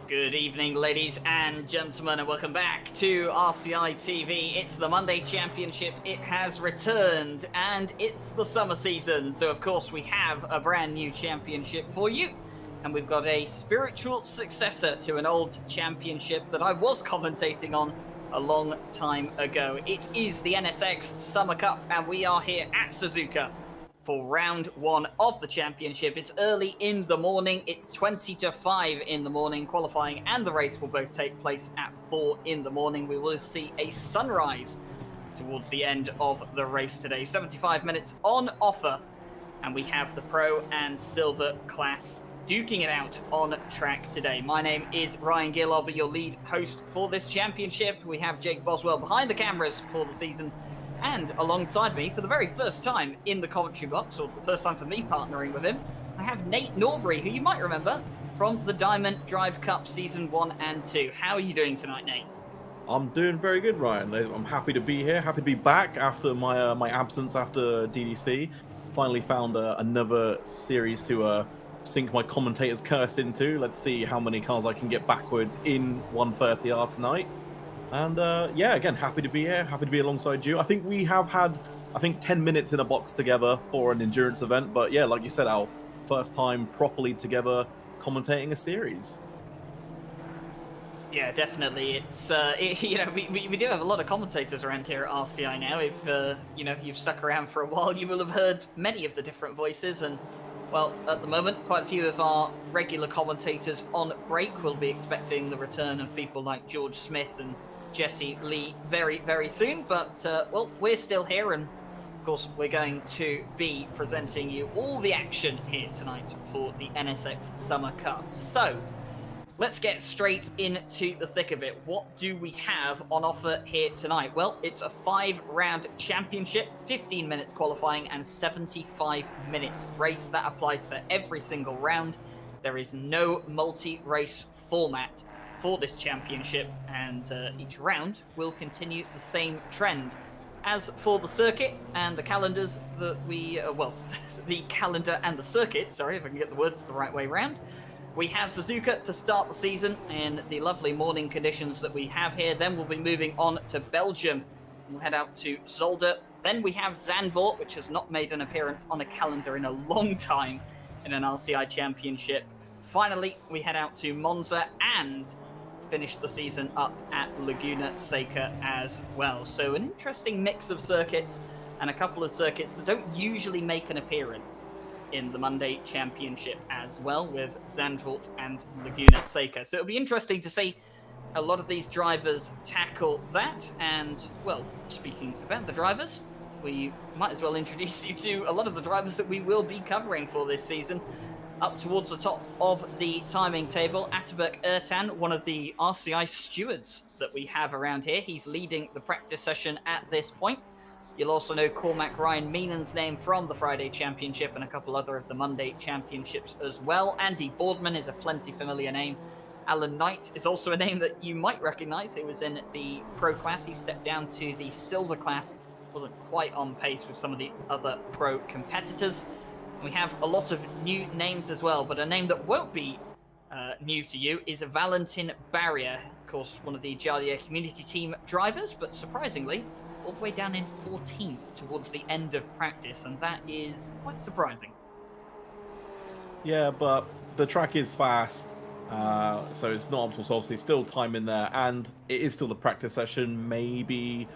Good evening, ladies and gentlemen, and welcome back to RCI TV. It's the Monday Championship. It has returned, and it's the summer season. So, of course, we have a brand new championship for you. And we've got a spiritual successor to an old championship that I was commentating on a long time ago. It is the NSX Summer Cup, and we are here at Suzuka for round one of the championship. It's early in the morning. It's 20 to 5 in the morning. Qualifying and the race will both take place at 4 in the morning. We will see a sunrise towards the end of the race today. 75 minutes on offer, and we have the Pro and Silver class duking it out on track today. My name is Ryan Gill. I'll be your lead host for this championship. We have Jake Boswell behind the cameras for the season, and alongside me, for the very first time in the commentary box, or the first time for me partnering with him, I have Nate Norbury, who you might remember from the Diamond Drive Cup Season 1 and 2. How are you doing tonight, Nate? I'm doing very good, Ryan. I'm happy to be here, happy to be back after my absence after DDC. Finally found another series to sink my commentator's curse into. Let's see how many cars I can get backwards in 130R tonight. And yeah, again, happy to be here, happy to be alongside you. I think we have had, 10 minutes in a box together for an endurance event. But yeah, like you said, our first time properly together commentating a series. Yeah, definitely. It's we do have a lot of commentators around here at RCI now. If you've stuck around for a while, you will have heard many of the different voices. And well, at the moment, quite a few of our regular commentators on break. Will be expecting the return of people like George Smith and Jesse Lee very, very soon. But, well, we're still here, and, of course, we're going to be presenting you all the action here tonight for the NSX Summer Cup. So, let's get straight into the thick of it. What do we have on offer here tonight? Well, it's a 5-round championship, 15 minutes qualifying, and 75 minutes race. That applies for every single round. There is no multi-race format for this championship, and each round will continue the same trend. As for the circuit and the calendars that we, the calendar and the circuit, sorry if I can get the words the right way round, we have Suzuka to start the season in the lovely morning conditions that we have here. Then we'll be moving on to Belgium. We'll head out to Zolder. Then we have Zandvoort, which has not made an appearance on a calendar in a long time in an RCI championship. Finally, we head out to Monza and finish the season up at Laguna Seca as well. So an interesting mix of circuits, and a couple of circuits that don't usually make an appearance in the Monday Championship as well, with Zandvoort and Laguna Seca. So it'll be interesting to see a lot of these drivers tackle that. And, well, speaking about the drivers, we might as well introduce you to a lot of the drivers that we will be covering for this season. Up towards the top of the timing table, Ataberk Ertan, one of the RCI stewards that we have around here. He's leading the practice session at this point. You'll also know Cormac Ryan Meenan's name from the Friday Championship and a couple other of the Monday Championships as well. Andy Boardman is a plenty familiar name. Alan Knight is also a name that you might recognise. He was in the Pro class. He stepped down to the Silver class. Wasn't quite on pace with some of the other Pro competitors. We have a lot of new names as well, but a name that won't be new to you is Valentin Barrier. Of course, one of the Jalia Community Team drivers, but surprisingly, all the way down in 14th towards the end of practice, and that is quite surprising. Yeah, but the track is fast, so it's not optimal. So obviously still time in there, and it is still the practice session. Maybe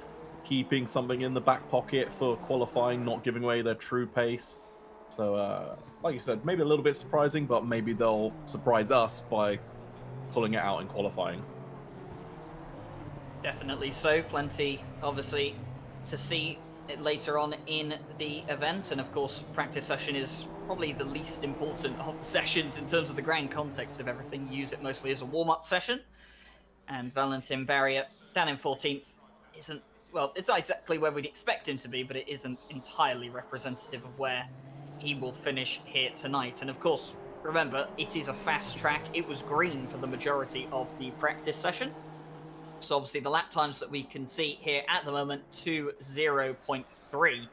keeping something in the back pocket for qualifying, not giving away their true pace. So, like you said, maybe a little bit surprising, but maybe they'll surprise us by pulling it out in qualifying. Definitely so. Plenty, obviously, to see it later on in the event. And, of course, practice session is probably the least important of the sessions in terms of the grand context of everything. You use it mostly as a warm-up session. And Valentin Barrier, down in 14th, isn't, well, it's not exactly where we'd expect him to be, but it isn't entirely representative of where he will finish here tonight. And of course, remember, it is a fast track. It was green for the majority of the practice session. So obviously the lap times that we can see here at the moment, 2:0.3,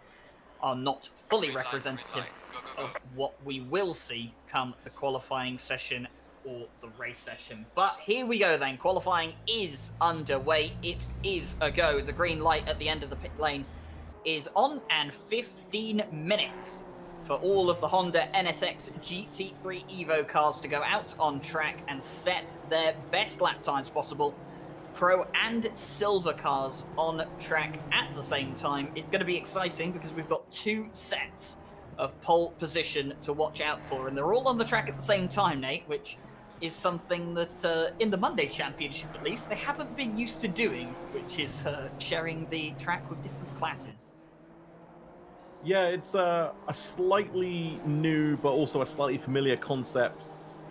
are not fully representative of what we will see come the qualifying session or the race session. But here we go then. Qualifying is underway. It is a go. The green light at the end of the pit lane is on, and 15 minutes for all of the Honda NSX GT3 Evo cars to go out on track and set their best lap times possible. Pro and silver cars on track at the same time. It's going to be exciting because we've got 2 sets of pole position to watch out for, and they're all on the track at the same time, Nate, which is something that in the Monday Championship at least they haven't been used to doing, which is sharing the track with different classes. Yeah, it's a slightly new but also a slightly familiar concept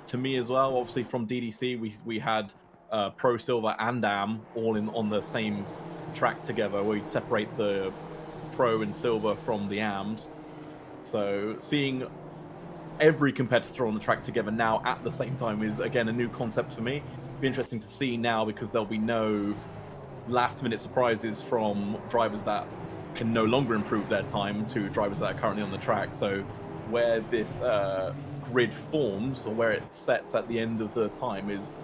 to me as well. Obviously from DDC we had Pro Silver and Am all on the same track together, where we'd separate the Pro and Silver from the Ams. So seeing every competitor on the track together now at the same time is, again, a new concept for me. It'll be interesting to see now, because there'll be no last-minute surprises from drivers that can no longer improve their time to drivers that are currently on the track. So where this grid forms, or where it sets at the end of the time, is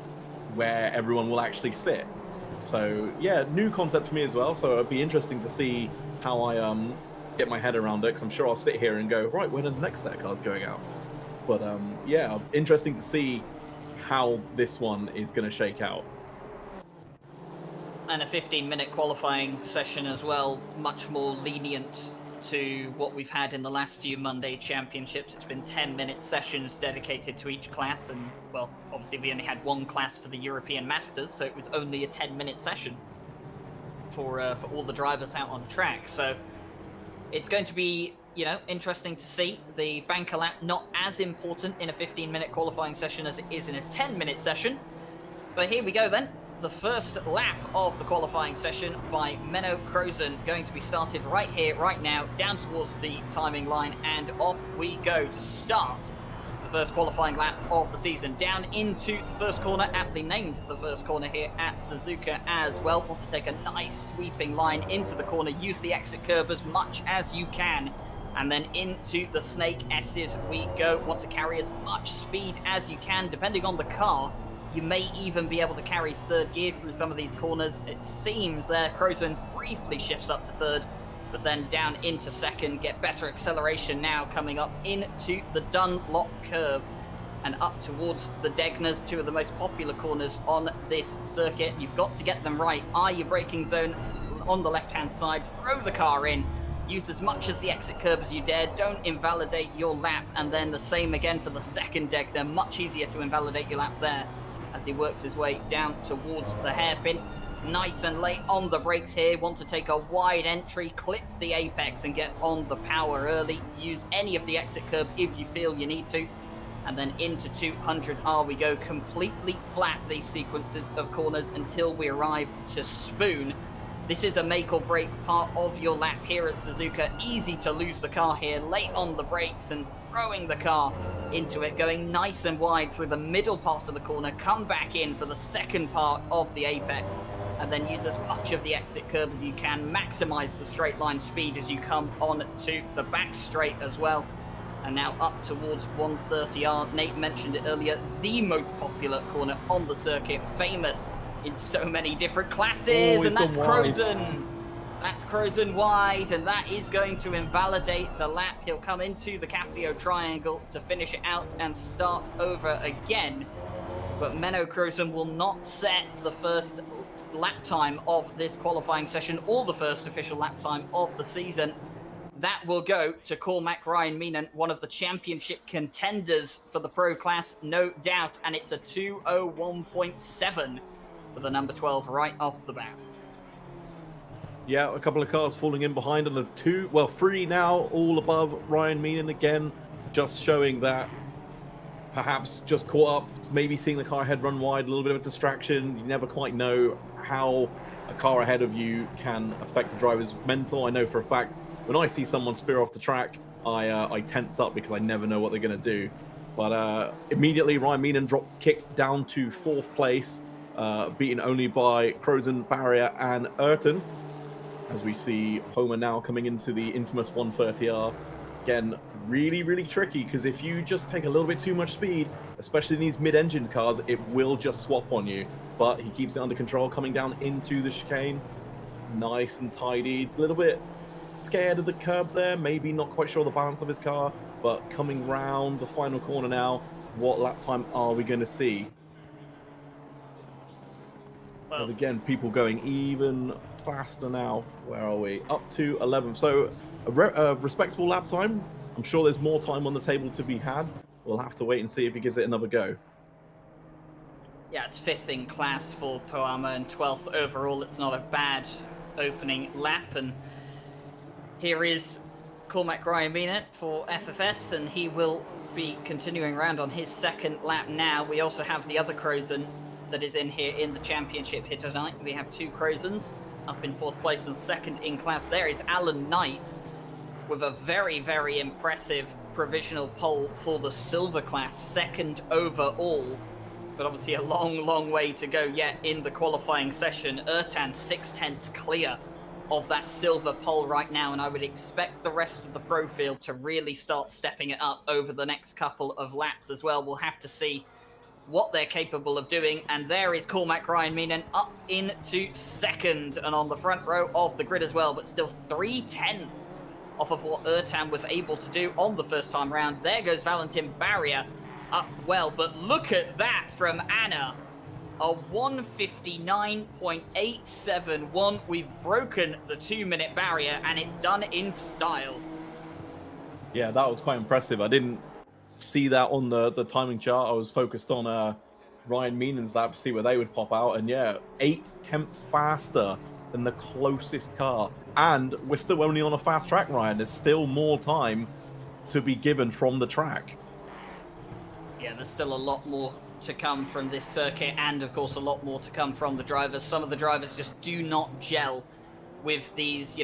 where everyone will actually sit. So yeah, new concept for me as well. So it'd be interesting to see how I get my head around it, because I'm sure I'll sit here and go, right, when are the next set of cars going out? But yeah, interesting to see how this one is going to shake out. And a 15-minute qualifying session as well, much more lenient to what we've had in the last few Monday Championships. It's been 10-minute sessions dedicated to each class, and, well, obviously we only had one class for the European Masters, so it was only a 10-minute session for all the drivers out on track. So it's going to be, you know, interesting to see. The banker lap not as important in a 15-minute qualifying session as it is in a 10-minute session. But here we go then. The first lap of the qualifying session by Menno Krozen going to be started right here, right now, down towards the timing line, and off we go to start the first qualifying lap of the season. Down into the first corner, aptly named the first corner here at Suzuka as well. Want to take a nice sweeping line into the corner, use the exit curb as much as you can, and then into the Snake S's we go. Want to carry as much speed as you can, depending on the car. You may even be able to carry third gear through some of these corners. It seems there Krozen briefly shifts up to third, but then down into second. Get better acceleration now, coming up into the Dunlop curve and up towards the Degners, 2 of the most popular corners on this circuit. You've got to get them right. Eye your braking zone on the left-hand side. Throw the car in. Use as much as the exit curb as you dare. Don't invalidate your lap. And then the same again for the second Degner. Much easier to invalidate your lap there, as he works his way down towards the hairpin. Nice and late on the brakes here. Want to take a wide entry, clip the apex and get on the power early. Use any of the exit curb if you feel you need to. And then into 200R we go. Completely flat these sequences of corners until we arrive to Spoon. This is a make or break part of your lap here at Suzuka. Easy to lose the car here, late on the brakes and throwing the car into it, going nice and wide through the middle part of the corner, come back in for the second part of the apex, and then use as much of the exit curb as you can, maximize the straight line speed as you come on to the back straight as well. And now up towards 130R. Nate mentioned it earlier, the most popular corner on the circuit, famous in so many different classes, and that's Krozen. That's Krozen wide, and that is going to invalidate the lap. He'll come into the Casio triangle to finish it out and start over again. But Menno Krozen will not set the first lap time of this qualifying session, or the first official lap time of the season. That will go to Cormac Ryan Meenan, one of the championship contenders for the pro class, no doubt, and it's a 201.7 for the number 12 right off the bat. Yeah, a couple of cars falling in behind on the 3 now, all above Ryan Meenan again, just showing that perhaps just caught up, maybe seeing the car ahead run wide, a little bit of a distraction. You never quite know how a car ahead of you can affect a driver's mental. I know for a fact, when I see someone spear off the track, I tense up because I never know what they're going to do. But immediately, Ryan Meenan kicked down to 4th place, beaten only by Krozen, Barrier, and Ayrton. As we see Homer now coming into the infamous 130R. Again, really, really tricky, because if you just take a little bit too much speed, especially in these mid-engine cars, it will just swap on you. But he keeps it under control, coming down into the chicane. Nice and tidy. A little bit scared of the curb there, maybe not quite sure the balance of his car, but coming round the final corner now, what lap time are we going to see? Well, again, people going even faster now. Where are we? Up to 11. So a respectable lap time. I'm sure there's more time on the table to be had. We'll have to wait and see if he gives it another go. Yeah, it's 5th in class for Poama and 12th overall. It's not a bad opening lap. And here is Cormac Ryan-Meenan for FFS, and he will be continuing around on his 2nd lap now. We also have the other Crozen that is in here in the championship here tonight. We have 2 Crozens up in 4th place, and 2nd in class there is Alan Knight with a very, very impressive provisional pole for the silver class, 2nd overall. But obviously a long, long way to go yet in the qualifying session. Ertan 6/10 clear of that silver pole right now, and I would expect the rest of the pro field to really start stepping it up over the next couple of laps as well. We'll have to see what they're capable of doing. And there is Cormac Ryan-Meenan up into 2nd and on the front row of the grid as well, but still 3/10 off of what Ertan was able to do on the first time round. There goes Valentin Barrier up well, but look at that from Anna. A 1:59.871. We've broken the 2-minute barrier, and it's done in style. Yeah, that was quite impressive. I didn't see that on the timing chart. I was focused on Ryan-Meenan's lap to see where they would pop out, and yeah, 8/10 faster than the closest car. And we're still only on a fast track, Ryan. There's still more time to be given from the track. Yeah, there's still a lot more to come from this circuit, and of course a lot more to come from the drivers. Some of the drivers just do not gel with these,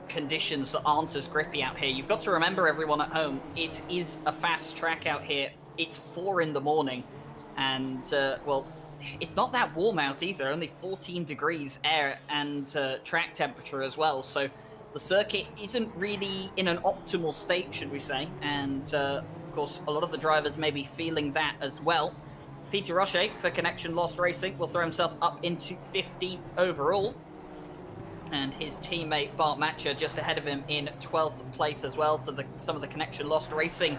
conditions that aren't as grippy out here. You've got to remember, everyone at home, it is a fast track out here. It's 4 in the morning, and well, it's not that warm out either. Only 14 degrees air and track temperature as well. So the circuit isn't really in an optimal state, should we say. And of course, a lot of the drivers may be feeling that as well. Peter Roche for Connection Lost Racing will throw himself up into 15th overall. And his teammate Bart Matcher just ahead of him in 12th place as well. So some of the Connection Lost Racing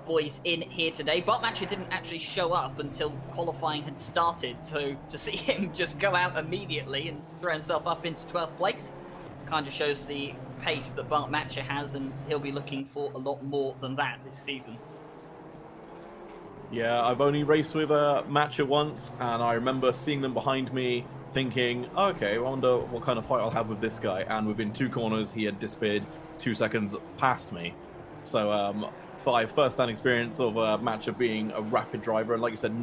boys in here today. Bart Matcher didn't actually show up until qualifying had started. So to see him just go out immediately and throw himself up into 12th place kind of shows the pace that Bart Matcher has, and he'll be looking for a lot more than that this season. Yeah, I've only raced with Matcher once, and I remember seeing them behind me thinking, okay, I wonder what kind of fight I'll have with this guy. And within 2 corners, he had disappeared 2 seconds past me. So my first-hand experience of Matcher being a rapid driver, and like you said,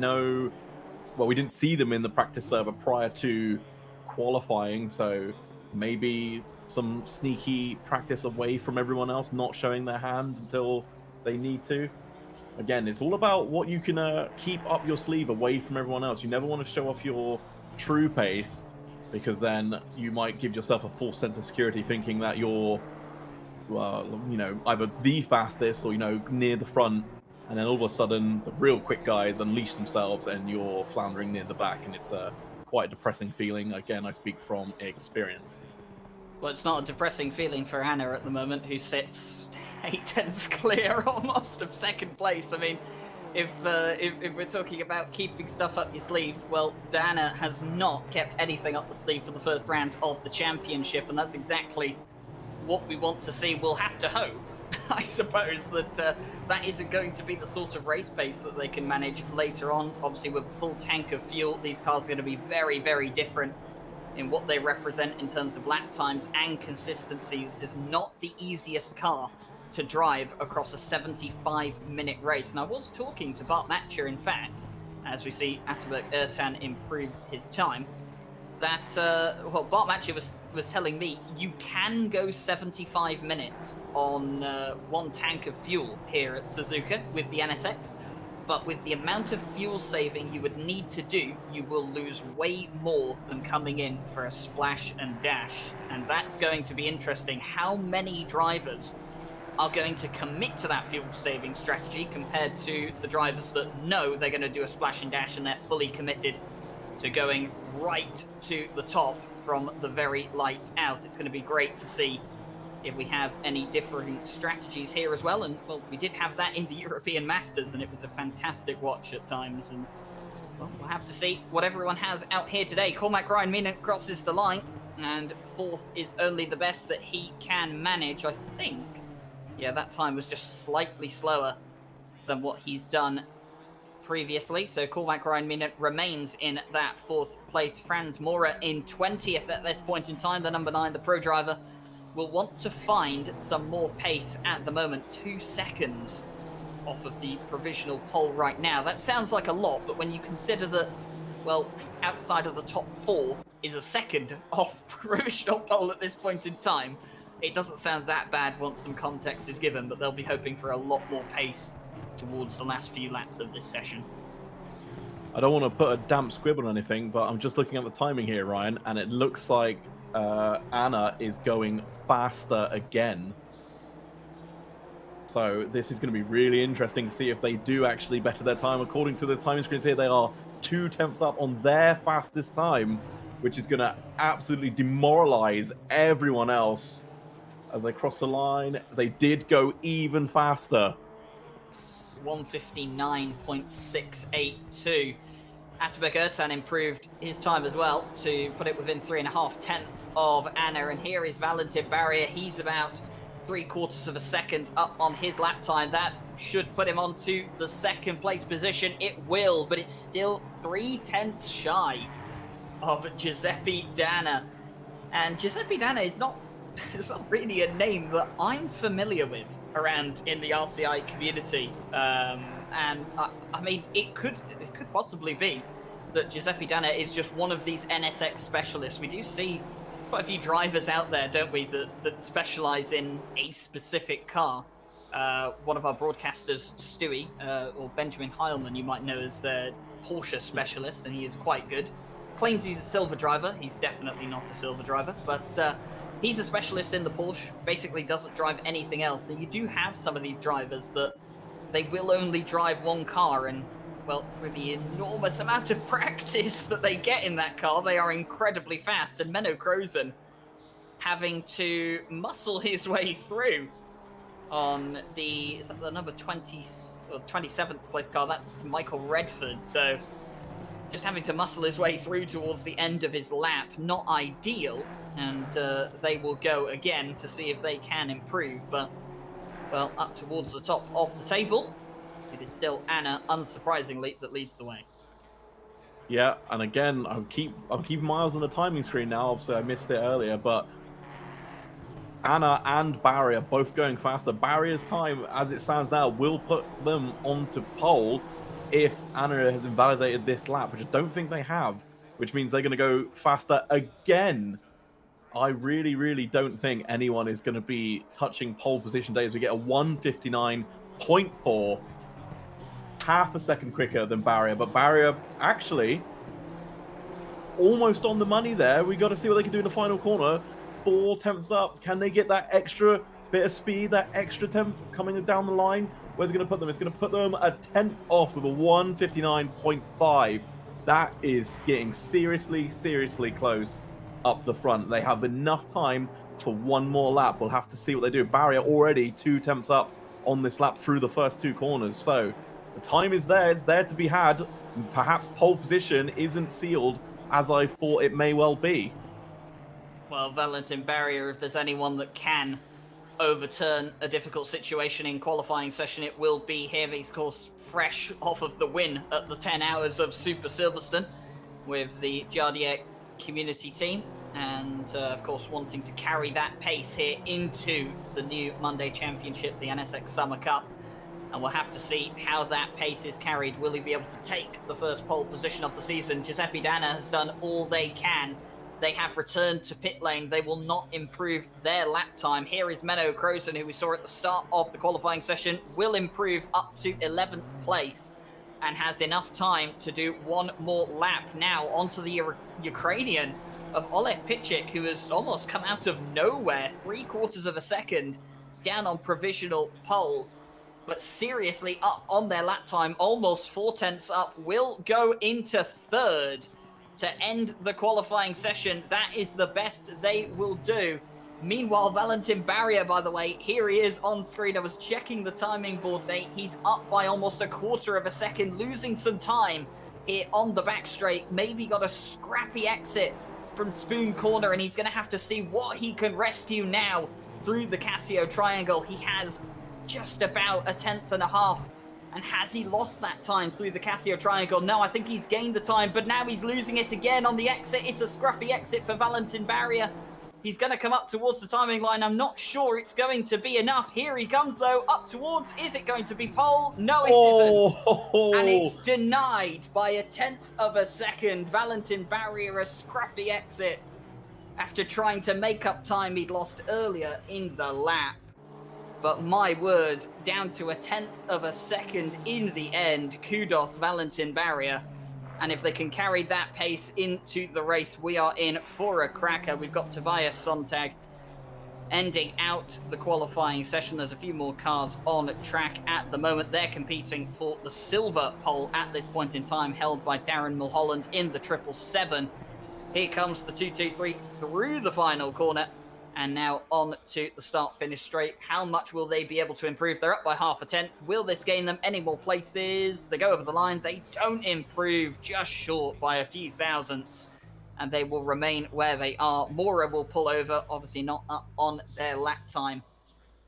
we didn't see them in the practice server prior to qualifying, so maybe some sneaky practice away from everyone else, not showing their hand until they need to. Again, it's all about what you can keep up your sleeve away from everyone else. You never want to show off your true pace, because then you might give yourself a false sense of security thinking that you're either the fastest or near the front, and then all of a sudden the real quick guys unleash themselves and you're floundering near the back, and it's quite a depressing feeling. Again, I speak from experience. Well, it's not a depressing feeling for Anna at the moment, who sits 8/10 clear almost of 2nd place. I mean, if we're talking about keeping stuff up your sleeve, well, Diana has not kept anything up the sleeve for the first round of the championship, and that's exactly what we want to see. We'll have to hope, I suppose, that that isn't going to be the sort of race pace that they can manage later on. Obviously, with a full tank of fuel, these cars are going to be very, very different in what they represent in terms of lap times and consistency. This is not the easiest car to drive across a 75-minute race. And I was talking to Bart Matcher, in fact, as we see Ataberk Ertan improve his time, that, Bart Matcher was telling me you can go 75 minutes on 1 tank of fuel here at Suzuka with the NSX, but with the amount of fuel saving you would need to do, you will lose way more than coming in for a splash and dash. And that's going to be interesting. How many drivers are going to commit to that fuel-saving strategy compared to the drivers that know they're going to do a splash and dash and they're fully committed to going right to the top from the very light out. It's going to be great to see if we have any different strategies here as well. And, well, we did have that in the European Masters, and it was a fantastic watch at times. And, well, we'll have to see what everyone has out here today. Cormac Ryan Minant crosses the line, and fourth is only the best that he can manage, I think. Yeah, that time was just slightly slower than what he's done previously. So Cormac Ryan Minant remains in that fourth place. Franz Mora in 20th at this point in time. The number 9, the pro driver, will want to find some more pace at the moment. 2 seconds off of the provisional pole right now. That sounds like a lot, but when you consider that, well, outside of the top 4 is a second off provisional pole at this point in time, it doesn't sound that bad once some context is given, but they'll be hoping for a lot more pace towards the last few laps of this session. I don't want to put a damp squib on anything, but I'm just looking at the timing here, Ryan, and it looks like Anna is going faster again. So this is going to be really interesting to see if they do actually better their time. According to the timing screens here, they are 2 tenths up on their fastest time, which is going to absolutely demoralize everyone else as they cross the line. They did go even faster. 159.682. Atabek Ertan improved his time as well to put it within 3.5 tenths of Anna. And here is Valentin Barrier. He's about 3/4 of a second up on his lap time. That should put him onto the second place position. It will, but it's still 3 tenths shy of Giuseppe Dana. And Giuseppe Dana is not, it's not really a name that I'm familiar with around in the RCI community. And I mean, it could possibly be that Giuseppe Dana is just one of these NSX specialists. We do see quite a few drivers out there, don't we, that specialize in a specific car. One of our broadcasters, Stewie, or Benjamin Heilman, you might know as a Porsche specialist, and he is quite good. Claims he's a silver driver. He's definitely not a silver driver, but he's a specialist in the Porsche, basically doesn't drive anything else. And you do have some of these drivers that they will only drive one car, and, well, through the enormous amount of practice that they get in that car, they are incredibly fast. And Menno Krozen having to muscle his way through on the, is that the number 20 or 27th place car? That's Michael Redford. So just having to muscle his way through towards the end of his lap, not ideal. And they will go again to see if they can improve. But, well, up towards the top of the table, it is still Anna, unsurprisingly, that leads the way. Yeah, and again, I'm keeping my eyes on the timing screen now. Obviously, I missed it earlier, but Anna and Barry are both going faster. Barry's time, as it stands now, will put them onto pole if Anna has invalidated this lap, which I don't think they have, which means they're going to go faster again. I really, really don't think anyone is going to be touching pole position today as we get a 159.4, half a second quicker than Barrier, but Barrier actually almost on the money there. We got to see what they can do in the final corner. 4 tenths up. Can they get that extra bit of speed, that extra tenth coming down the line? Where's it going to put them? It's going to put them a tenth off with a 159.5. That is getting seriously, seriously close up the front. They have enough time for one more lap. We'll have to see what they do. Barrier already 2 tenths up on this lap through the first 2 corners. So the time is there. It's there to be had. Perhaps pole position isn't sealed as I thought it may well be. Well, Valentin Barrier, if there's anyone that can overturn a difficult situation in qualifying session, it will be him. He's, of course, fresh off of the win at the 10 hours of Super Silverstone with the Jardier community team, and of course wanting to carry that pace here into the new Monday Championship, the NSX Summer Cup. And we'll have to see how that pace is carried. Will he be able to take the first pole position of the season? Giuseppe Dana has done all they can. They have returned to pit lane. They will not improve their lap time. Here is Menno Krozen, who we saw at the start of the qualifying session, will improve up to 11th place and has enough time to do one more lap. Now onto the Ukrainian of Oleg Pitchik, who has almost come out of nowhere, 3/4 of a second down on provisional pole, but seriously up on their lap time, almost 4 tenths up, will go into third to end the qualifying session. That is the best they will do. Meanwhile, Valentin Barrier, by the way, here he is on screen. I was checking the timing board, mate. He's up by almost a quarter of a second, losing some time here on the back straight. Maybe got a scrappy exit from Spoon Corner, and he's going to have to see what he can rescue now through the Casio Triangle. He has just about a tenth and a half. And has he lost that time through the Casio Triangle? No, I think he's gained the time, but now he's losing it again on the exit. It's a scruffy exit for Valentin Barrier. He's going to come up towards the timing line. I'm not sure it's going to be enough. Here he comes, though, up towards. Is it going to be pole? No, it isn't. And it's denied by a tenth of a second. Valentin Barrier, a scruffy exit after trying to make up time he'd lost earlier in the lap. But my word, down to a tenth of a second in the end. Kudos, Valentin Barrier. And if they can carry that pace into the race, we are in for a cracker. We've got Tobias Sontag ending out the qualifying session. There's a few more cars on track at the moment. They're competing for the silver pole at this point in time, held by Darren Mulholland in the 777. Here comes the 223 through the final corner. And now on to the start-finish straight. How much will they be able to improve? They're up by half a tenth. Will this gain them any more places? They go over the line. They don't improve, just short by a few thousandths. And they will remain where they are. Mora will pull over, obviously not up on their lap time,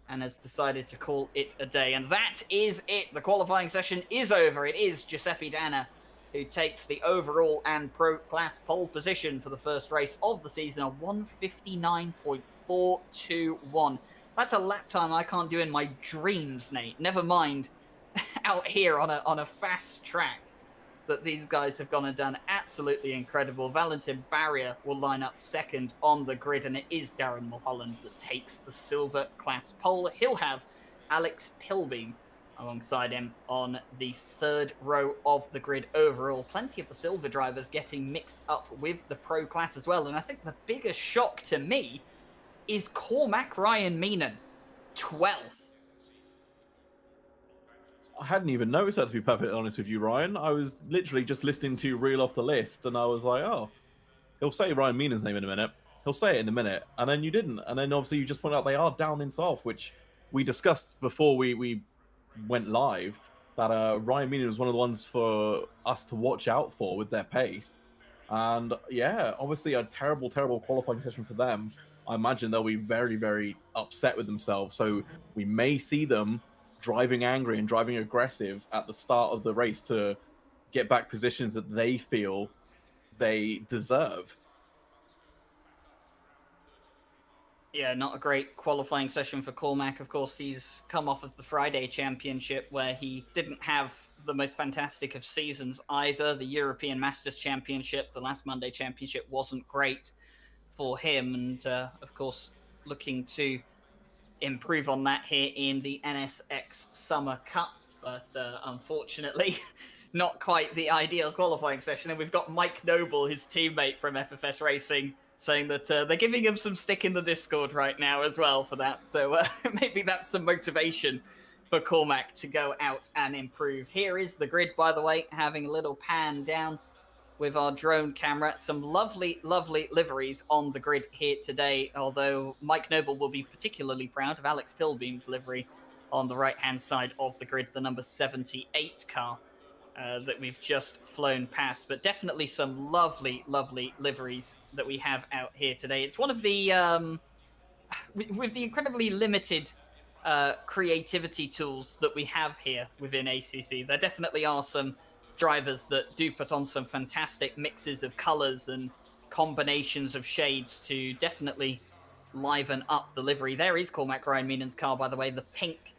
and has decided to call it a day. And that is it. The qualifying session is over. It is Giuseppe Danna who takes the overall and pro class pole position for the first race of the season, a 1:59.421. That's a lap time I can't do in my dreams, Nate. Never mind out here on a fast track that these guys have gone and done. Absolutely incredible. Valentin Barrier will line up second on the grid, and it is Darren Mulholland that takes the silver class pole. He'll have Alex Pilbeam alongside him on the third row of the grid overall. Plenty of the silver drivers getting mixed up with the pro class as well. And I think the biggest shock to me is Cormac Ryan Meenan, 12th. I hadn't even noticed that, to be perfectly honest with you, Ryan. I was literally just listening to you reel off the list, and I was like, oh, he'll say Ryan Meenan's name in a minute. He'll say it in a minute. And then you didn't. And then obviously you just pointed out they are down in 12th, which we discussed before we went live, that Ryan Meenan was one of the ones for us to watch out for with their pace. And yeah, obviously a terrible qualifying session for them. I imagine they'll be very, very upset with themselves. So we may see them driving angry and driving aggressive at the start of the race to get back positions that they feel they deserve. Yeah, not a great qualifying session for Cormac. Of course, he's come off of the Friday Championship, where he didn't have the most fantastic of seasons either. The European Masters Championship, the last Monday Championship, wasn't great for him. And, of course, looking to improve on that here in the NSX Summer Cup. But, unfortunately, not quite the ideal qualifying session. And we've got Mike Noble, his teammate from FFS Racing, saying that they're giving him some stick in the Discord right now as well for that. So maybe that's some motivation for Cormac to go out and improve. Here is the grid, by the way, having a little pan down with our drone camera. Some lovely, lovely liveries on the grid here today, although Mike Noble will be particularly proud of Alex Pilbeam's livery on the right-hand side of the grid, the number 78 car that we've just flown past. But definitely some lovely, lovely liveries that we have out here today. It's one of the, with the incredibly limited creativity tools that we have here within ACC, there definitely are some drivers that do put on some fantastic mixes of colors and combinations of shades to definitely liven up the livery. There is Cormac Ryan Meenan's car, by the way, the pink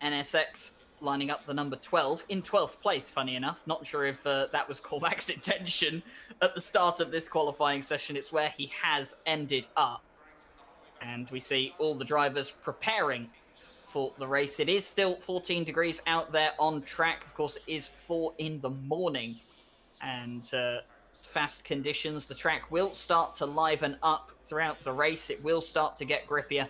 NSX, lining up the number 12 in 12th place, funny enough. Not sure if that was Cormac's intention at the start of this qualifying session. It's where he has ended up. And we see all the drivers preparing for the race. It is still 14 degrees out there on track. Of course, it is 4 in the morning. And fast conditions. The track will start to liven up throughout the race. It will start to get grippier.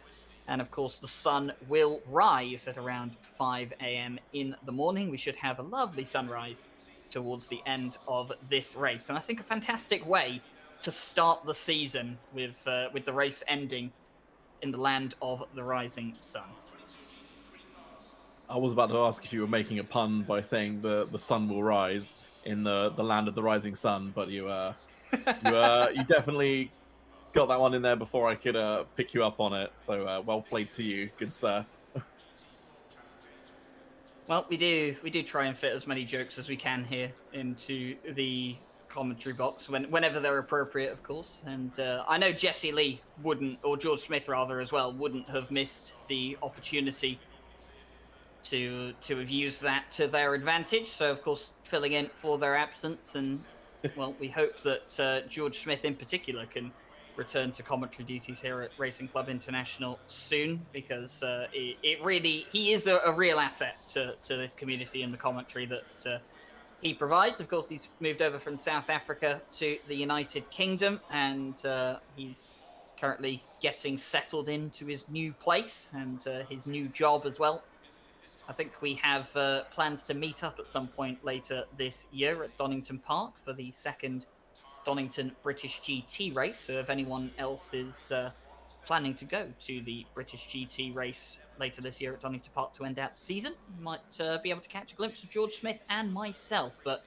And of course, the sun will rise at around 5 a.m. in the morning. We should have a lovely sunrise towards the end of this race. And I think a fantastic way to start the season with the race ending in the land of the rising sun. I was about to ask if you were making a pun by saying the sun will rise in the land of the rising sun, but you definitely got that one in there before I could pick you up on it. So well played to you, good sir. Well, we do try and fit as many jokes as we can here into the commentary box whenever they're appropriate, of course. And I know Jesse Lee wouldn't, or George Smith rather as well, wouldn't have missed the opportunity to have used that to their advantage. So of course, filling in for their absence, and well, we hope that George Smith in particular can return to commentary duties here at Racing Club International soon, because he is a real asset to this community and the commentary that he provides. Of course, he's moved over from South Africa to the United Kingdom, and he's currently getting settled into his new place and his new job as well. I think we have plans to meet up at some point later this year at Donington Park for the second Donington British GT race. So if anyone else is planning to go to the British GT race later this year at Donington Park to end out the season, you might be able to catch a glimpse of George Smith and myself. But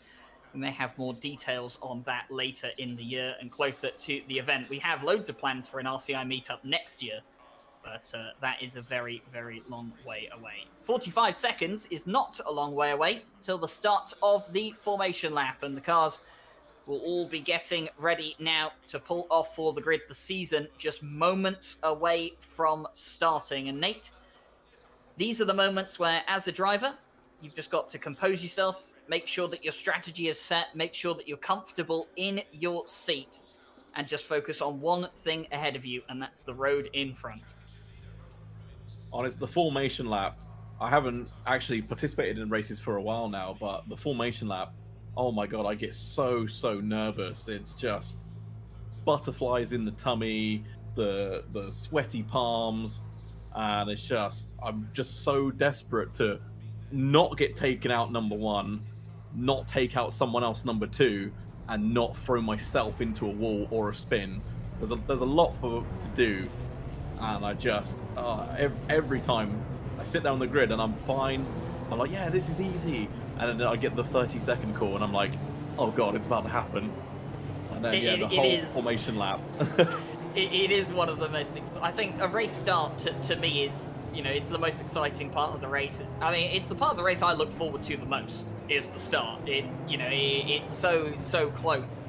we may have more details on that later in the year and closer to the event. We have loads of plans for an RCI meetup next year, but that is a very, very long way away. 45 seconds is not a long way away till the start of the formation lap, and the cars will all be getting ready now to pull off for the grid. The season just moments away from starting. And Nate, these are the moments where, as a driver, you've just got to compose yourself, make sure that your strategy is set, make sure that you're comfortable in your seat, and just focus on one thing ahead of you, and that's the road in front. Honest, the formation lap, I haven't actually participated in races for a while now, but the formation lap, oh my god, I get so nervous. It's just butterflies in the tummy, the sweaty palms, and it's just, I'm just so desperate to not get taken out number one, not take out someone else number two, and not throw myself into a wall or a spin. There's a lot to do, and I just every time I sit down on the grid and I'm fine, I'm like, yeah, this is easy, and then I get the 30-second call and I'm like, oh god, it's about to happen. And then the whole formation lap. It is one of the most, I think a race start to me is, it's the most exciting part of the race. I mean, it's the part of the race I look forward to the most, is the start. It's so close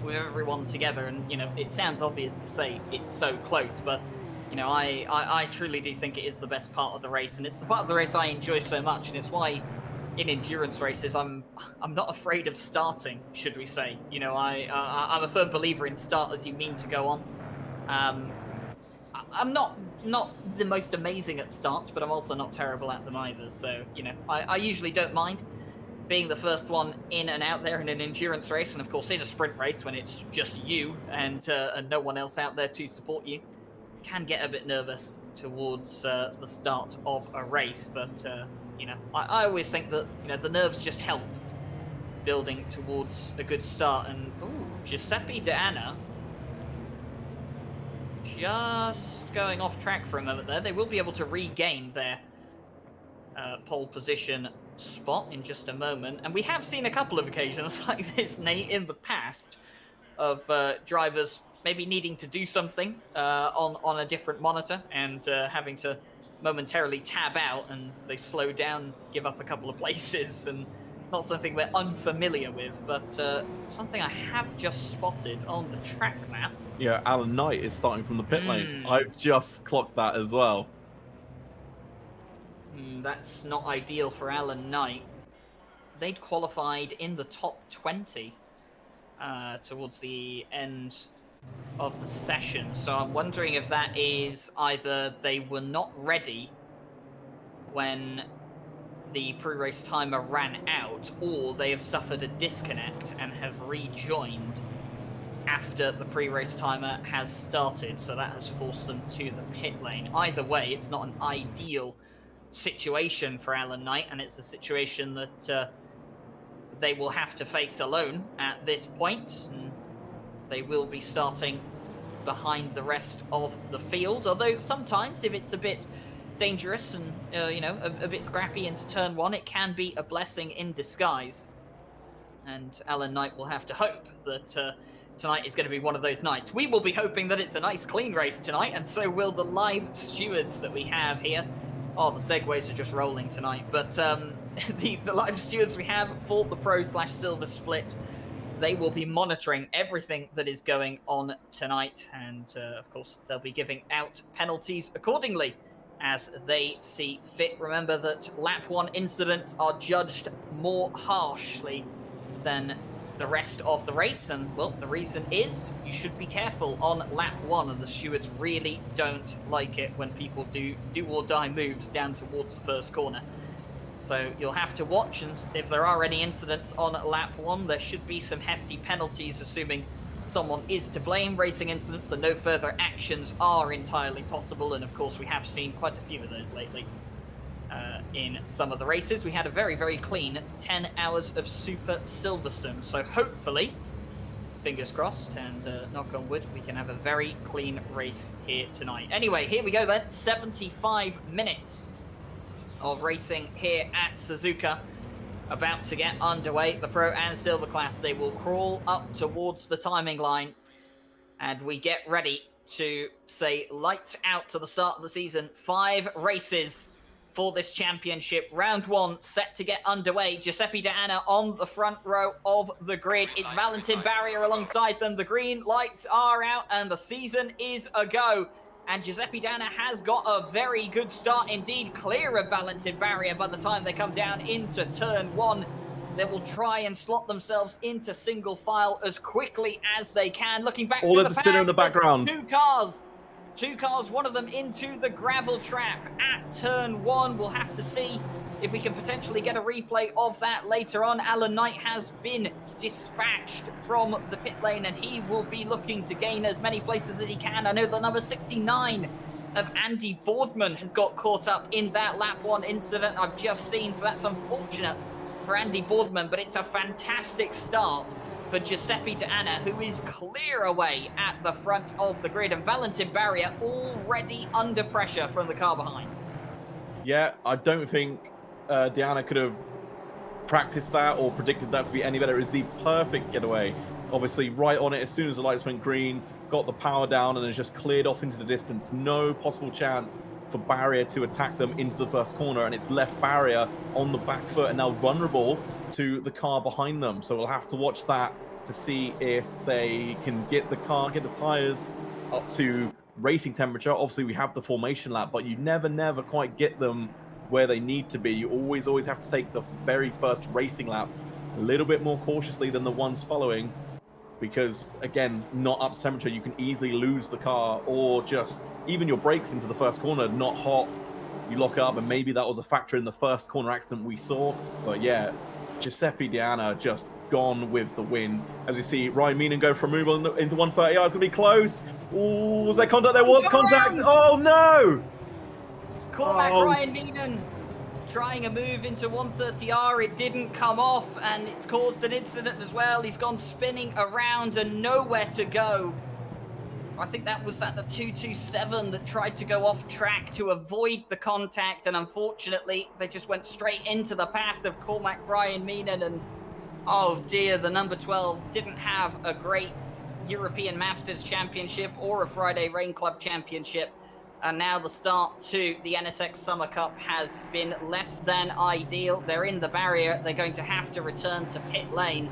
with everyone together, and it sounds obvious to say it's so close, but I truly do think it is the best part of the race, and it's the part of the race I enjoy so much, and it's why in endurance races I'm not afraid of starting, should we say. I'm a firm believer in start as you mean to go on. I'm not the most amazing at starts, but I'm also not terrible at them either, so I usually don't mind being the first one in and out there in an endurance race, and of course in a sprint race when it's just you and no one else out there to support you. Can get a bit nervous towards the start of a race, but I always think that the nerves just help building towards a good start. And Giuseppe De Anna just going off track for a moment there. They will be able to regain their pole position spot in just a moment, and we have seen a couple of occasions like this, Nate, in the past, of drivers maybe needing to do something on a different monitor and having to momentarily tab out, and they slow down, give up a couple of places, and not something we're unfamiliar with, but something I have just spotted on the track map. Yeah, Alan Knight is starting from the pit lane. I've just clocked that as well. That's not ideal for Alan Knight. They'd qualified in the top 20 towards the end of the session, so I'm wondering if that is either they were not ready when the pre-race timer ran out, or they have suffered a disconnect and have rejoined after the pre-race timer has started, so that has forced them to the pit lane. Either way, it's not an ideal situation for Alan Knight, and it's a situation that they will have to face alone at this point. And they will be starting behind the rest of the field, although sometimes if it's a bit dangerous and a bit scrappy into turn one, it can be a blessing in disguise. And Alan Knight will have to hope that tonight is going to be one of those nights. We will be hoping that it's a nice clean race tonight, and so will the live stewards that we have here. Oh, the segues are just rolling tonight. But the live stewards we have for the Pro/Silver split, they will be monitoring everything that is going on tonight. And, of course, they'll be giving out penalties accordingly as they see fit. Remember that lap 1 incidents are judged more harshly than the rest of the race, and well, the reason is you should be careful on lap 1, and the stewards really don't like it when people do or die moves down towards the first corner. So you'll have to watch, and if there are any incidents on lap 1, there should be some hefty penalties, assuming someone is to blame. Racing incidents and no further actions are entirely possible, and of course we have seen quite a few of those lately. In some of the races, we had a very, very clean 10 hours of Super Silverstone. So hopefully, fingers crossed and knock on wood, we can have a very clean race here tonight. Anyway, here we go then. 75 minutes of racing here at Suzuka. About to get underway. The Pro and Silver class, they will crawl up towards the timing line. And we get ready to say lights out to the start of the season. 5 races for this championship. Round 1 set to get underway. Giuseppe De Anna on the front row of the grid. It's Valentin Barrier alongside them. The green lights are out and the season is a go. And Giuseppe De Anna has got a very good start indeed, clear of Valentin Barrier by the time they come down into turn 1. They will try and slot themselves into single file as quickly as they can. Looking back there's the a spinner in the background. Two cars, one of them into the gravel trap at turn 1. We'll have to see if we can potentially get a replay of that later on. Alan Knight has been dispatched from the pit lane, and he will be looking to gain as many places as he can. I know the number 69 of Andy Boardman has got caught up in that lap 1 incident I've just seen, so that's unfortunate for Andy Boardman, but it's a fantastic start for Giuseppe De Anna, who is clear away at the front of the grid, and Valentin Barrier already under pressure from the car behind. Yeah, I don't think De Anna could have practiced that or predicted that to be any better. It was the perfect getaway. Obviously, right on it as soon as the lights went green, got the power down, and has just cleared off into the distance. No possible chance for Barrier to attack them into the first corner, and it's left Barrier on the back foot and now vulnerable to the car behind them. So we'll have to watch that to see if they can get the tires up to racing temperature. Obviously, we have the formation lap, but you never quite get them where they need to be. You always have to take the very first racing lap a little bit more cautiously than the ones following, because again, not up to temperature, you can easily lose the car, or just even your brakes into the first corner not hot, you lock up, and maybe that was a factor in the first corner accident we saw. But yeah, Giuseppe De Anna just gone with the win. As we see Ryan Meenan go from move into 130. Oh, it's going to be close. Oh, was there contact? There was contact. Oh, no. Cormac Ryan Meenan trying a move into 130R. It didn't come off, and it's caused an incident as well. He's gone spinning around and nowhere to go. I think that was at the 227 that tried to go off track to avoid the contact, and unfortunately they just went straight into the path of Cormac Ryan Meenan, and oh dear, the number 12 didn't have a great European Masters Championship or a Friday Rain Club Championship, and now the start to the NSX Summer Cup has been less than ideal. They're in the barrier. They're going to have to return to pit lane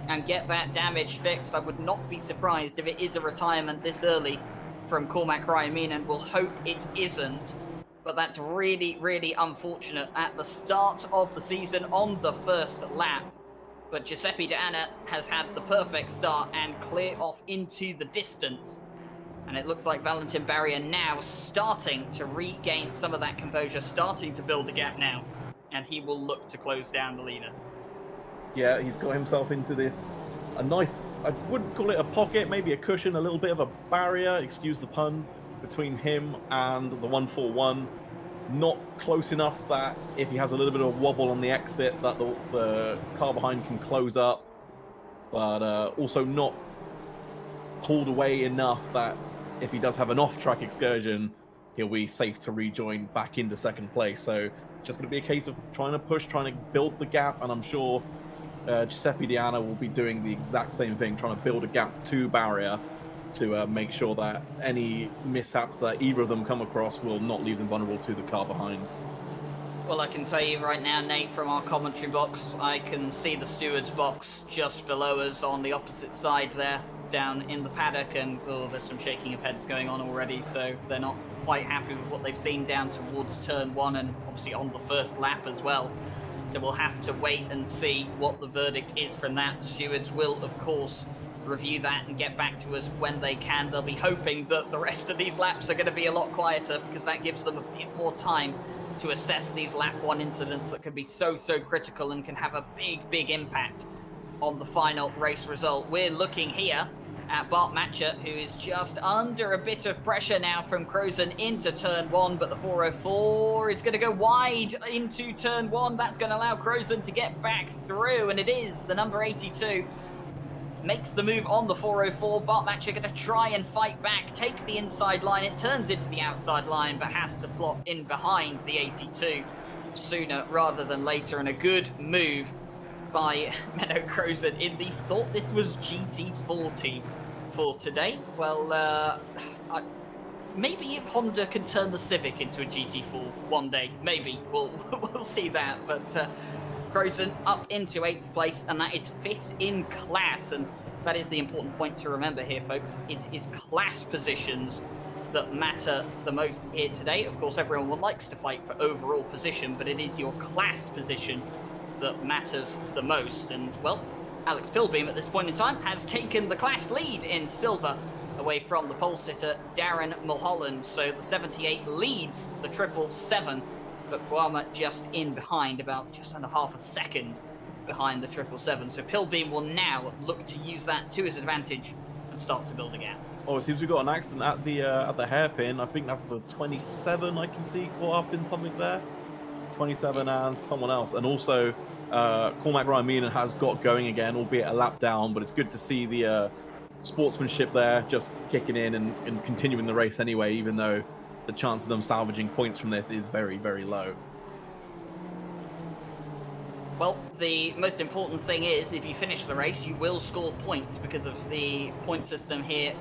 and get that damage fixed. I would not be surprised if it is a retirement this early from Cormac Ryan Meenan. We'll hope it isn't, but that's really, really unfortunate at the start of the season on the first lap. But Giuseppe De Anna has had the perfect start and clear off into the distance. And it looks like Valentin Barrier now starting to regain some of that composure, starting to build a gap now, and he will look to close down the leader. Yeah, he's got himself into this a nice, I wouldn't call it a pocket, maybe a cushion, a little bit of a barrier, excuse the pun, between him and the 141. Not close enough that if he has a little bit of a wobble on the exit that the car behind can close up, but also not pulled away enough that if he does have an off-track excursion, he'll be safe to rejoin back into second place. So it's just going to be a case of trying to push, trying to build the gap, and I'm sure Giuseppe Diana will be doing the exact same thing, trying to build a gap to barrier to make sure that any mishaps that either of them come across will not leave them vulnerable to the car behind. Well, I can tell you right now, Nate, from our commentary box, I can see the steward's box just below us on the opposite side there, down in the paddock, and there's some shaking of heads going on already, so they're not quite happy with what they've seen down towards turn 1 and obviously on the first lap as well. So we'll have to wait and see what the verdict is from that. The stewards will, of course, review that and get back to us when they can. They'll be hoping that the rest of these laps are going to be a lot quieter, because that gives them a bit more time to assess these lap 1 incidents that can be so critical and can have a big impact on the final race result. We're looking here at Bart Matcher, who is just under a bit of pressure now from Crozen into turn 1, but the 404 is going to go wide into turn 1. That's going to allow Crozen to get back through, and it is the number 82 makes the move on the 404. Bart Matcher going to try and fight back, take the inside line. It turns into the outside line, but has to slot in behind the 82 sooner rather than later, and a good move by Menno Crozen in the thought this was GT40 for today. Well, maybe if Honda can turn the Civic into a GT4 one day, maybe we'll see that. But Crozen up into 8th place, and that is 5th in class, and that is the important point to remember here, folks. It is class positions that matter the most here today. Of course, everyone likes to fight for overall position, but it is your class position that matters the most. And, well, Alex Pilbeam at this point in time has taken the class lead in silver away from the pole sitter Darren Mulholland. So the 78 leads the 777, but Puama just in behind, about just under half a second behind the 777. So Pilbeam will now look to use that to his advantage and start to build a gap. Oh, it seems we've got an accident at the hairpin. I think that's the 27 I can see caught up in something there. 27 and someone else. And also, Cormac Ryan Meenan has got going again, albeit a lap down, but it's good to see the sportsmanship there just kicking in and continuing the race anyway, even though the chance of them salvaging points from this is very low. Well, the most important thing is, if you finish the race, you will score points because of the point system here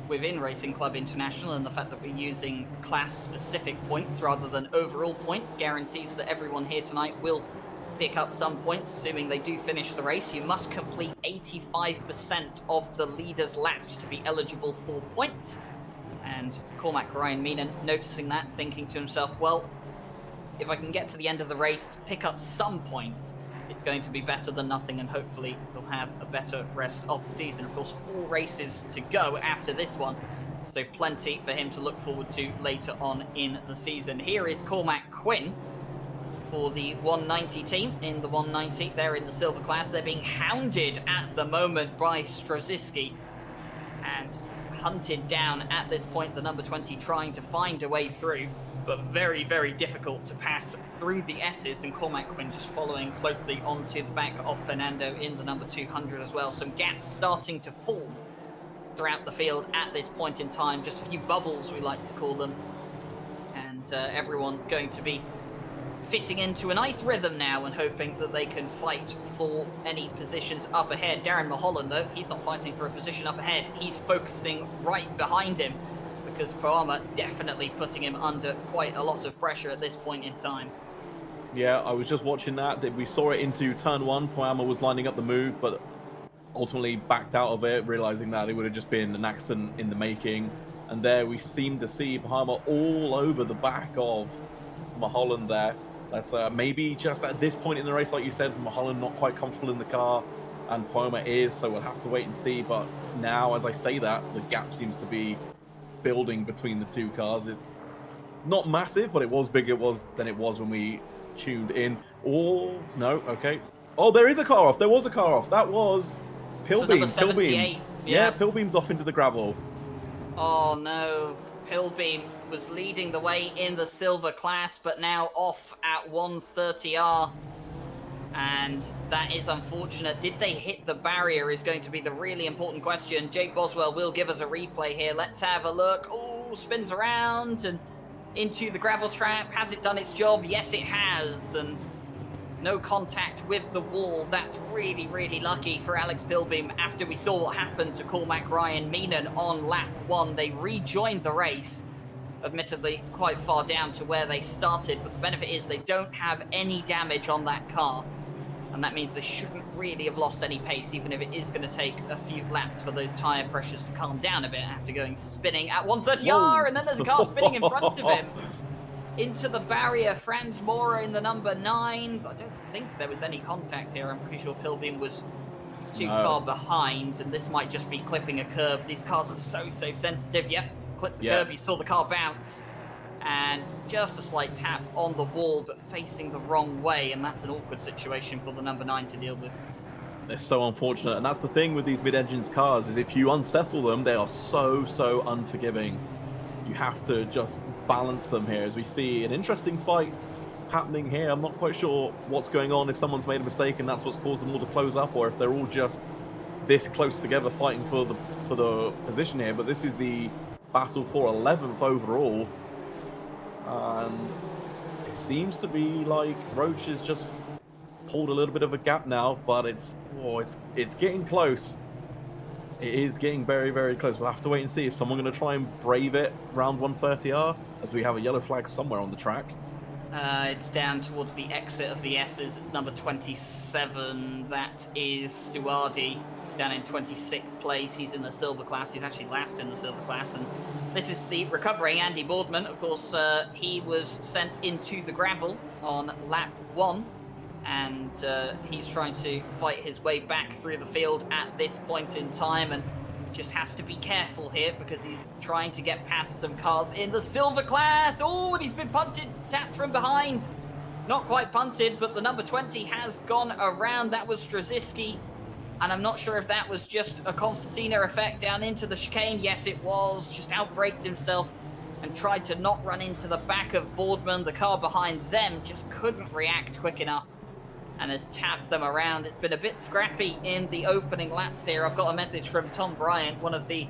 within Racing Club International, and the fact that we're using class-specific points rather than overall points guarantees that everyone here tonight will pick up some points, assuming they do finish the race. You must complete 85% of the leader's laps to be eligible for points. And Cormac Ryan Meenan noticing that, thinking to himself, well, if I can get to the end of the race, pick up some points, it's going to be better than nothing, and hopefully he'll have a better rest of the season. Of course, 4 races to go after this one, so plenty for him to look forward to later on in the season. Here is Cormac Quinn for the 190 team in the 190. They're in the silver class. They're being hounded at the moment by Stroziski and hunted down at this point. The number 20 trying to find a way through, but very difficult to pass through the S's, and Cormac Quinn just following closely onto the back of Fernando in the number 200 as well. Some gaps starting to form throughout the field at this point in time, just a few bubbles we like to call them, and everyone going to be fitting into a nice rhythm now and hoping that they can fight for any positions up ahead. Darren Mulholland, though, he's not fighting for a position up ahead, he's focusing right behind him, because Puama definitely putting him under quite a lot of pressure at this point in time. Yeah, I was just watching that. We saw it into turn 1. Puama was lining up the move, but ultimately backed out of it, realizing that it would have just been an accident in the making. And there we seem to see Puama all over the back of Mulholland there. That's maybe just at this point in the race, like you said, Mulholland not quite comfortable in the car, and Puama is, so we'll have to wait and see. But now, as I say that, the gap seems to be building between the two cars. It's not massive, but it was bigger than it was when we tuned in. Oh, no, okay. Oh, there is a car off. There was a car off. That was Pillbeam, So number Pillbeam. 78. Yeah, Pillbeam's off into the gravel. Oh no, Pillbeam was leading the way in the silver class, but now off at 130R. And that is unfortunate. Did they hit the barrier is going to be the really important question. Jake Boswell will give us a replay here. Let's have a look. Oh, spins around and into the gravel trap. Has it done its job? Yes, it has. And no contact with the wall. That's really, really lucky for Alex Pillbeam after we saw what happened to Cormac Ryan Meenan on lap 1. They rejoined the race, admittedly quite far down to where they started, but the benefit is they don't have any damage on that car. And that means they shouldn't really have lost any pace, even if it is going to take a few laps for those tyre pressures to calm down a bit after going spinning at 130R, and then there's a car spinning in front of him. Into the barrier, Franz Mora in the number 9. But I don't think there was any contact here. I'm pretty sure Pillbeam was too far behind, and this might just be clipping a curb. These cars are so sensitive. Yep, clip the curb, you saw the car bounce. And just a slight tap on the wall, but facing the wrong way, and that's an awkward situation for the number 9 to deal with. They're so unfortunate, and that's the thing with these mid-engines cars, is if you unsettle them, they are so unforgiving. You have to just balance them here, as we see an interesting fight happening here. I'm not quite sure what's going on, if someone's made a mistake and that's what's caused them all to close up, or if they're all just this close together fighting for the position here. But this is the battle for 11th overall. And it seems to be like Roach has just pulled a little bit of a gap now, but it's getting close. It is getting very close. We'll have to wait and see. Is someone going to try and brave it around 130R, as we have a yellow flag somewhere on the track? It's down towards the exit of the S's. It's number 27. That is Suardi, down in 26th place. He's in the silver class. He's actually last in the silver class. And this is the recovering Andy Boardman. Of course, he was sent into the gravel on lap 1. And he's trying to fight his way back through the field at this point in time. And just has to be careful here, because he's trying to get past some cars in the silver class. Oh, and he's been punted, tapped from behind. Not quite punted, but the number 20 has gone around. That was Straczynski. And I'm not sure if that was just a concertina effect down into the chicane. Yes, it was. Just outbraked himself and tried to not run into the back of Boardman. The car behind them just couldn't react quick enough and has tapped them around. It's been a bit scrappy in the opening laps here. I've got a message from Tom Bryant, one of the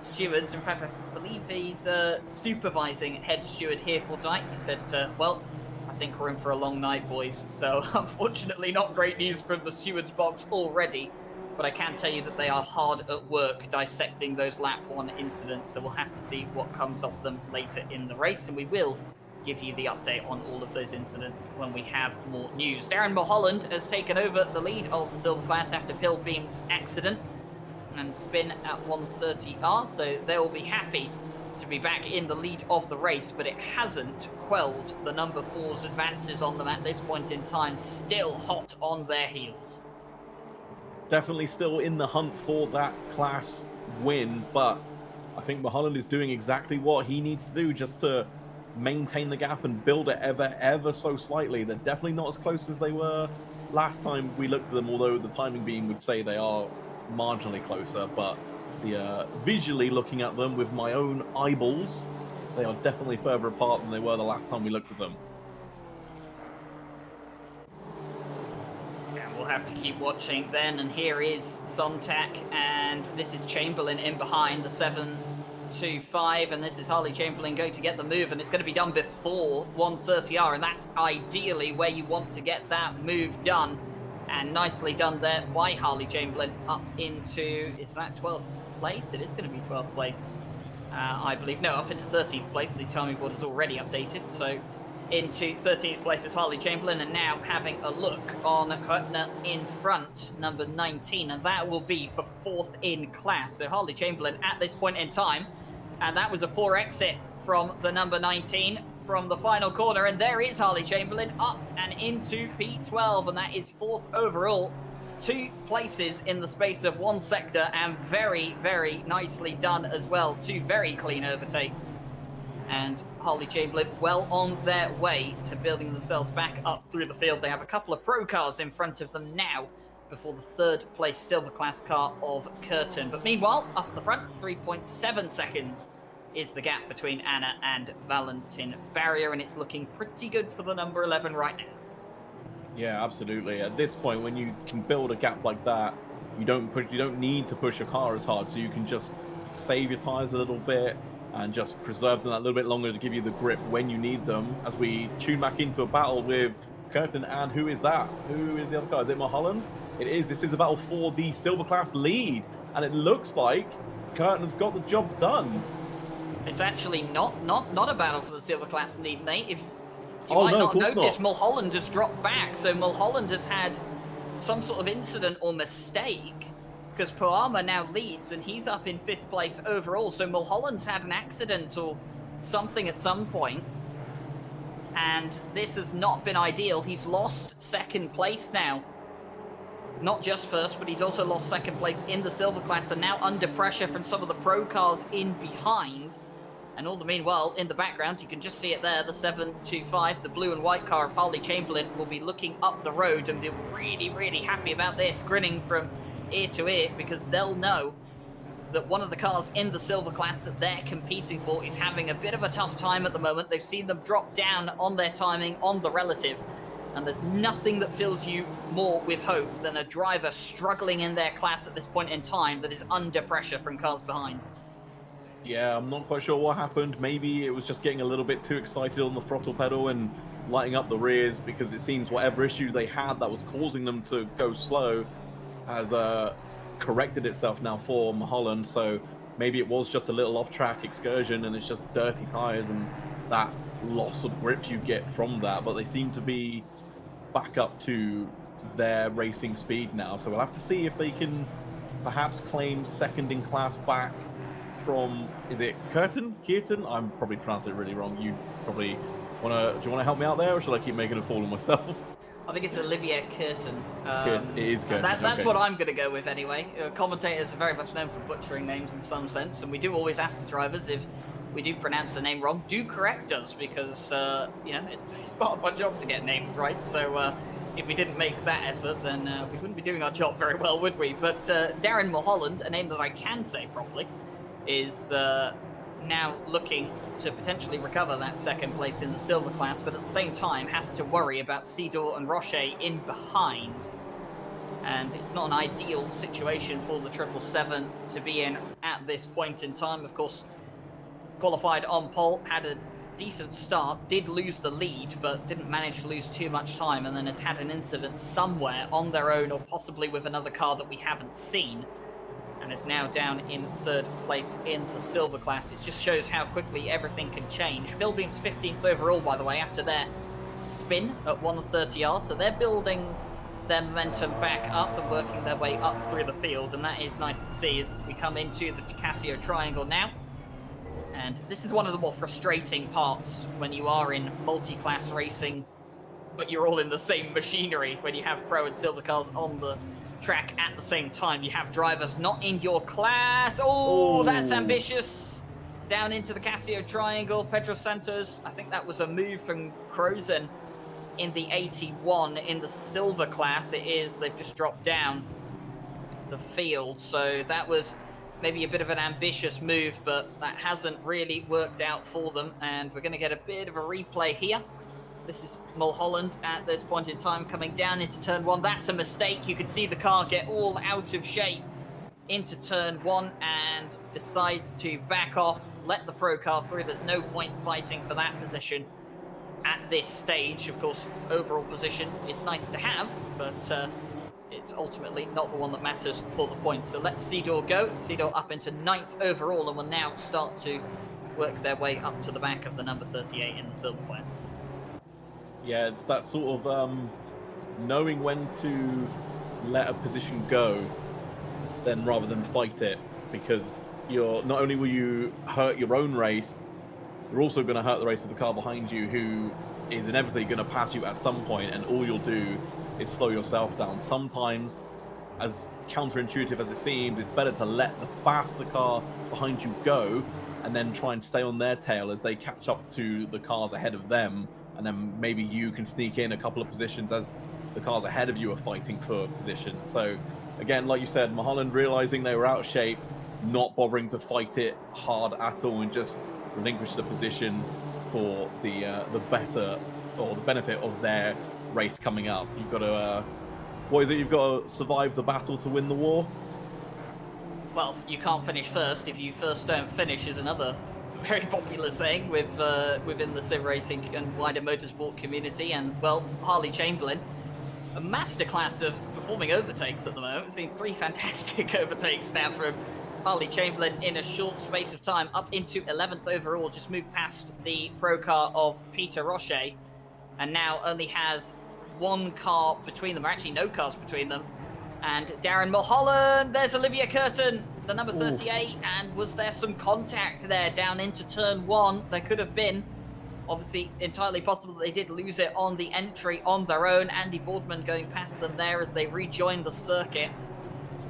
stewards. In fact, I believe he's supervising head steward here for tonight. He said, well, I think we're in for a long night, boys. So unfortunately, not great news from the steward's box already. But I can tell you that they are hard at work dissecting those lap 1 incidents. So we'll have to see what comes off them later in the race. And we will give you the update on all of those incidents when we have more news. Darren Mulholland has taken over the lead of the silver class after Pillbeam's accident and spin at 130R. So they'll be happy to be back in the lead of the race, but it hasn't quelled the number 4's advances on them at this point in time. Still hot on their heels. Definitely still in the hunt for that class win, but I think Mulholland is doing exactly what he needs to do just to maintain the gap and build it ever so slightly. They're definitely not as close as they were last time we looked at them, although the timing beam would say they are marginally closer. But visually looking at them with my own eyeballs, they are definitely further apart than they were the last time we looked at them. We'll have to keep watching then. And here is Sontag, and this is Chamberlain in behind the 725, and this is Harley Chamberlain going to get the move, and it's going to be done before 130R, and that's ideally where you want to get that move done. And nicely done there by Harley Chamberlain up into, is that 12th place? It is going to be 12th place, I believe. No, up into 13th place. The timing board is already updated, so into 13th place is Harley Chamberlain, and now having a look on Höppner in front, number 19, and that will be for 4th in class. So Harley Chamberlain at this point in time, and that was a poor exit from the number 19 from the final corner, and there is Harley Chamberlain up and into P12, and that is 4th overall. 2 places in the space of 1 sector, and very nicely done as well. 2 very clean overtakes. And Harley Chamberlain well on their way to building themselves back up through the field. They have a couple of pro cars in front of them now, before the third place silver class car of Curtin. But meanwhile, up at the front, 3.7 seconds is the gap between Anna and Valentin Barrier, and it's looking pretty good for the number 11 right now. Yeah, absolutely. At this point, when you can build a gap like that, you don't need to push your car as hard, so you can just save your tires a little bit and just preserve them that little bit longer to give you the grip when you need them. As we tune back into a battle with Curtin, and who is that? Who is the other car? Is it Mulholland? It is. This is a battle for the silver class lead, and it looks like Curtin has got the job done. It's actually not a battle for the silver class lead, Nate. If you Oh, might no, not of course notice, not. Mulholland has dropped back, so Mulholland has had some sort of incident or mistake, because Poama now leads and he's up in 5th place overall, so Mulholland's had an accident or something at some point, and this has not been ideal. He's lost 2nd place now. Not just first, but he's also lost 2nd place in the silver class, and now under pressure from some of the pro cars in behind. And all the meanwhile, in the background, you can just see it there, the 725, the blue and white car of Harley Chamberlain, will be looking up the road and be really, really happy about this, grinning from ear to ear, because they'll know that one of the cars in the silver class that they're competing for is having a bit of a tough time at the moment. They've seen them drop down on their timing, on the relative, and there's nothing that fills you more with hope than a driver struggling in their class at this point in time that is under pressure from cars behind. Yeah, I'm not quite sure what happened. Maybe it was just getting a little bit too excited on the throttle pedal and lighting up the rears, because it seems whatever issue they had that was causing them to go slow has corrected itself now for Mulholland. So maybe it was just a little off-track excursion and it's just dirty tires and that loss of grip you get from that. But they seem to be back up to their racing speed now. So we'll have to see if they can perhaps claim 2nd in class back from, is it Curtin? I'm probably pronouncing it really wrong. Do you want to help me out there, or should I keep making a fool of myself? I think it's Olivier Curtin. It is Curtin. That's okay. what I'm going to go with anyway. Commentators are very much known for butchering names in some sense, and we do always ask the drivers if we do pronounce a name wrong, do correct us, because it's part of our job to get names right. So if we didn't make that effort, then we wouldn't be doing our job very well, would we? But Darren Mulholland, a name that I can say properly, is now looking to potentially recover that 2nd place in the silver class, but at the same time has to worry about Sidor and Rocher in behind. And it's not an ideal situation for the 777 to be in at this point in time. Of course, qualified on pole, had a decent start, did lose the lead, but didn't manage to lose too much time, and then has had an incident somewhere on their own, or possibly with another car that we haven't seen, and is now down in 3rd place in the silver class. It just shows how quickly everything can change. Millbeam's 15th overall, by the way, after their spin at 130R, so they're building their momentum back up and working their way up through the field, and that is nice to see as we come into the Casio Triangle now. And this is one of the more frustrating parts when you are in multi-class racing, but you're all in the same machinery. When you have pro and silver cars on the track at the same time, you have drivers not in your class. Oh, that's ambitious. Down into the Casio Triangle. Pedro Santos, I think that was a move from Crozen in the 81 in the silver class. It is. They've just dropped down the field. So that was maybe a bit of an ambitious move, but that hasn't really worked out for them. And we're going to get a bit of a replay here. This is Mulholland at this point in time coming down into turn 1. That's a mistake. You can see the car get all out of shape into turn 1 and decides to back off, let the pro car through. There's no point fighting for that position at this stage. Of course, overall position, it's nice to have, but it's ultimately not the one that matters for the points. So let's Sidor go. Sidor up into 9th overall and will now start to work their way up to the back of the number 38 in the silver class. Yeah, it's that sort of knowing when to let a position go, then rather than fight it, because you're not only will you hurt your own race, you're also going to hurt the race of the car behind you, who is inevitably going to pass you at some point, and all you'll do is slow yourself down. Sometimes, as counterintuitive as it seems, it's better to let the faster car behind you go and then try and stay on their tail as they catch up to the cars ahead of them, and then maybe you can sneak in a couple of positions as the cars ahead of you are fighting for position. So again, like you said, Mulholland realizing they were out of shape, not bothering to fight it hard at all, and just relinquish the position for the better or the benefit of their race coming up. You've got to what is it? You've got to survive the battle to win the war. Well, you can't finish first if you first don't finish is another very popular saying within the sim racing and wider motorsport community. And well, Harley Chamberlain, a masterclass of performing overtakes at the moment. We've seen 3 fantastic overtakes now from Harley Chamberlain in a short space of time, up into 11th overall, just moved past the pro car of Peter Roche, and now only has 1 car between them, or actually no cars between them. And Darren Mulholland, there's Olivia Curtin, the number 38, and was there some contact there down into turn 1? There could have been. Obviously, entirely possible that they did lose it on the entry on their own. Andy Boardman going past them there as they rejoined the circuit.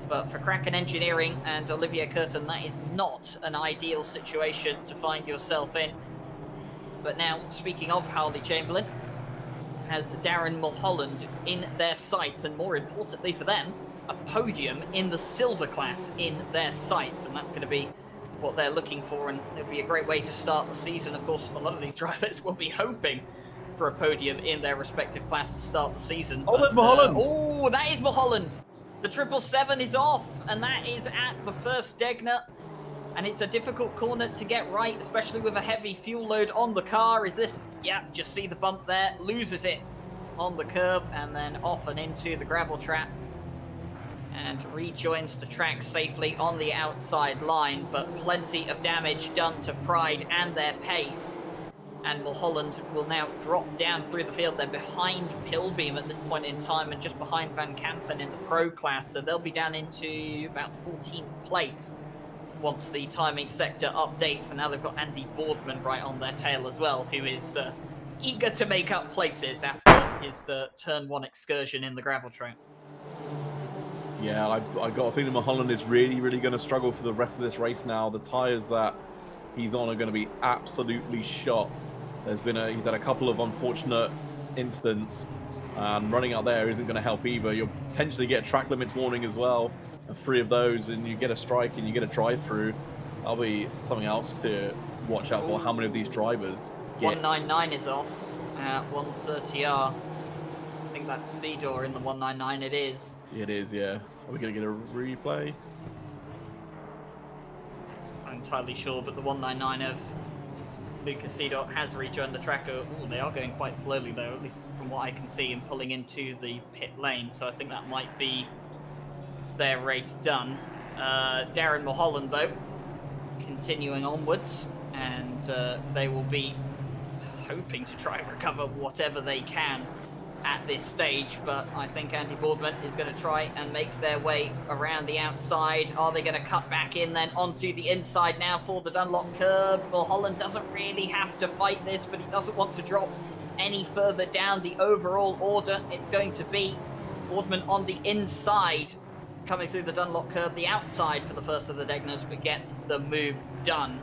But for Kraken Engineering and Olivia Curtin, that is not an ideal situation to find yourself in. But now, speaking of Harley Chamberlain, has Darren Mulholland in their sights, and more importantly for them, a podium in the silver class in their sights, and that's going to be what they're looking for, and it'll be a great way to start the season. Of course, a lot of these drivers will be hoping for a podium in their respective class to start the season. Oh, that's Mulholland! Oh, that is Mulholland! The 777 is off, and that is at the first Degner. And it's a difficult corner to get right, especially with a heavy fuel load on the car. Is this, yeah, just see the bump there, loses it on the curb and then off and into the gravel trap and rejoins the track safely on the outside line, but plenty of damage done to Pride and their pace. And Mulholland will now drop down through the field. They're behind Pilbeam at this point in time and just behind Van Kampen in the pro class, so they'll be down into about 14th place once the timing sector updates. And now they've got Andy Boardman right on their tail as well, who is eager to make up places after his turn 1 excursion in the gravel track. Yeah, I got a feeling Mulholland is really going to struggle for the rest of this race now. The tyres that he's on are going to be absolutely shot. He's had a couple of unfortunate incidents, and running out there isn't going to help either. You'll potentially get a track limits warning as well. 3 of those, and you get a strike and you get a drive-through. That'll be something else to watch out for. How many of these drivers get... 199 is off at 130R. I think that's Seedor in the 199. It is. It is, yeah. Are we going to get a replay? I'm entirely sure, but the 199 of Lucas Seedor has rejoined the track. Oh, they are going quite slowly, though, at least from what I can see, and pulling into the pit lane. So I think that might be their race done. Darren Mulholland, though, continuing onwards, and they will be hoping to try and recover whatever they can at this stage, but I think Andy Boardman is going to try and make their way around the outside. Are they going to cut back in then onto the inside now for the Dunlop curb? Mulholland doesn't really have to fight this, but he doesn't want to drop any further down the overall order. It's going to be Boardman on the inside, coming through the Dunlop curb, the outside for the first of the Degners, but gets the move done.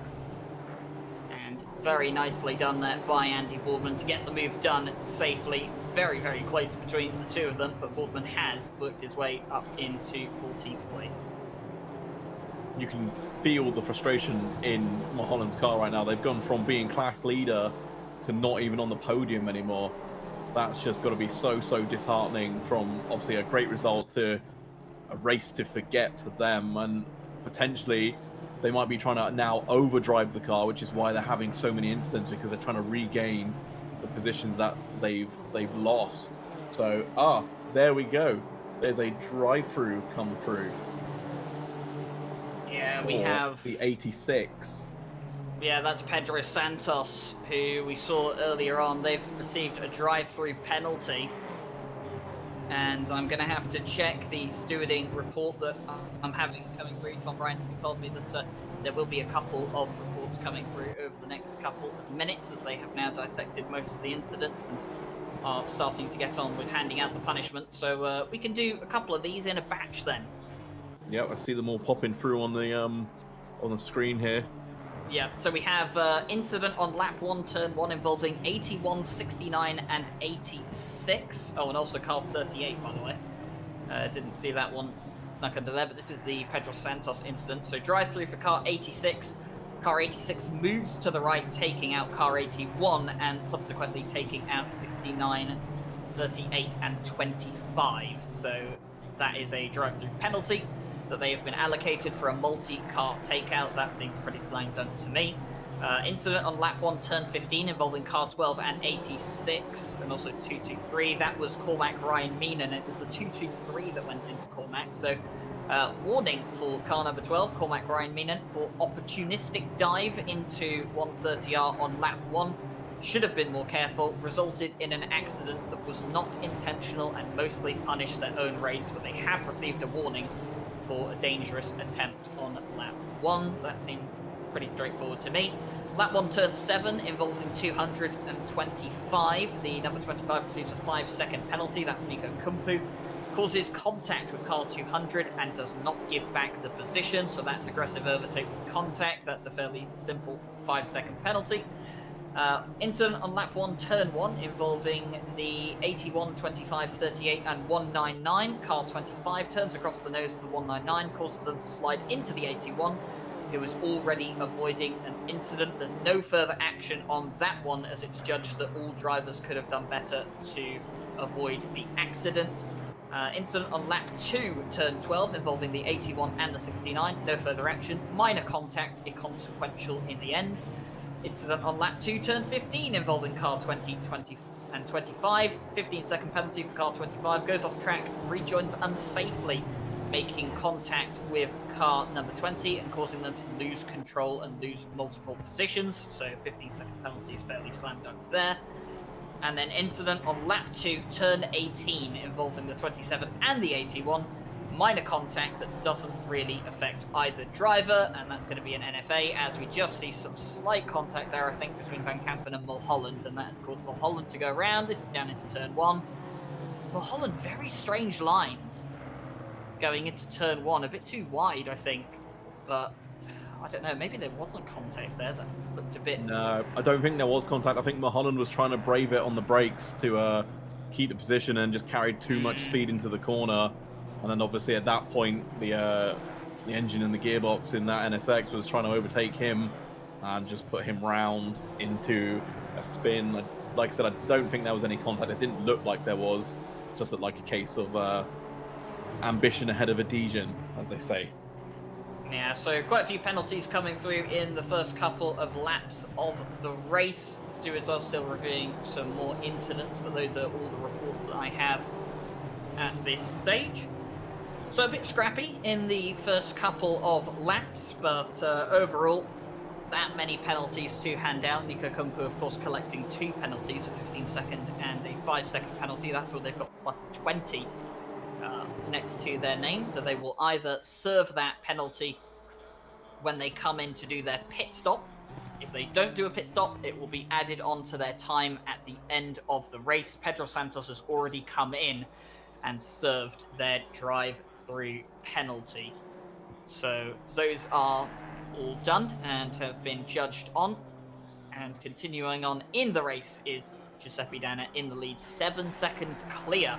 And very nicely done there by Andy Boardman to get the move done safely. Very, very close between the 2 of them, but Boardman has worked his way up into 14th place. You can feel the frustration in Mulholland's car right now. They've gone from being class leader to not even on the podium anymore. That's just got to be so disheartening, from obviously a great result to a race to forget for them, and potentially they might be trying to now overdrive the car, which is why they're having so many incidents, because they're trying to regain the positions that they've lost. So there we go. There's a drive-through come through. Yeah, we have the 86. Yeah, that's Pedro Santos, who we saw earlier on. They've received a drive-through penalty. And I'm going to have to check the stewarding report that I'm having coming through. Tom Bryan has told me that there will be a couple of reports coming through over the next couple of minutes, as they have now dissected most of the incidents and are starting to get on with handing out the punishment. So we can do a couple of these in a batch then. Yeah, I see them all popping through on the screen here. Yeah, so we have incident on lap 1, turn 1, involving 81, 69, and 86. Oh, and also car 38, by the way. Didn't see that one snuck under there, but this is the Pedro Santos incident. So drive through for car 86. Car 86 moves to the right, taking out car 81, and subsequently taking out 69, 38, and 25. So that is a drive-through penalty that they have been allocated for a multi-car takeout. That seems pretty slang dunk to me. Incident on lap 1, turn 15, involving car 12 and 86, and also 223. That was Cormac Ryan Meenan. It was the 223 that went into Cormac. So, warning for car number 12, Cormac Ryan Meenan, for opportunistic dive into 130R on lap 1. Should have been more careful, resulted in an accident that was not intentional and mostly punished their own race, but they have received a warning for a dangerous attempt on lap 1. That seems pretty straightforward to me. Lap 1, turn 7, involving 225. The number 25 receives a 5-second penalty. That's Nico Kumpu. Causes contact with car 200 and does not give back the position, so that's aggressive overtake with contact. That's a fairly simple 5-second penalty. Incident on lap 1, turn 1, involving the 81, 25, 38, and 199. Car 25 turns across the nose of the 199, causes them to slide into the 81, who was already avoiding an incident. There's no further action on that one, as it's judged that all drivers could have done better to avoid the accident. Incident on lap 2, turn 12, involving the 81 and the 69. No further action. Minor contact, inconsequential in the end. Incident on lap 2, turn 15, involving car 20, 20, and 25. 15-second penalty for car 25. Goes off track, rejoins unsafely, making contact with car number 20 and causing them to lose control and lose multiple positions. So 15-second penalty is fairly slam dunk there. And then incident on lap 2, turn 18, involving the 27 and the 81. Minor contact that doesn't really affect either driver, and that's going to be an NFA, as we just see some slight contact there, I think, between Van Kampen and Mulholland, and that has caused Mulholland to go around. This is down into turn 1. Mulholland, very strange lines going into turn 1, a bit too wide, I think, but I don't know, maybe there wasn't contact there. That looked a bit... No, I don't think there was contact. I think Mulholland was trying to brave it on the brakes to keep the position and just carried too much speed into the corner. And then obviously at that point, the engine and the gearbox in that NSX was trying to overtake him and just put him round into a spin. Like I said, I don't think there was any contact. It didn't look like there was. Just looked like a case of ambition ahead of adhesion, as they say. Yeah, so quite a few penalties coming through in the first couple of laps of the race. The stewards are still reviewing some more incidents, but those are all the reports that I have at this stage. So a bit scrappy in the first couple of laps, but overall, that many penalties to hand out. Nico Kumpu, of course, collecting 2 penalties, a 15-second and a 5-second penalty. That's what they've got plus 20 next to their name. So they will either serve that penalty when they come in to do their pit stop. If they don't do a pit stop, it will be added on to their time at the end of the race. Pedro Santos has already come in and served their drive-through penalty. So those are all done and have been judged on. And continuing on in the race is Giuseppe Dana in the lead, 7 seconds clear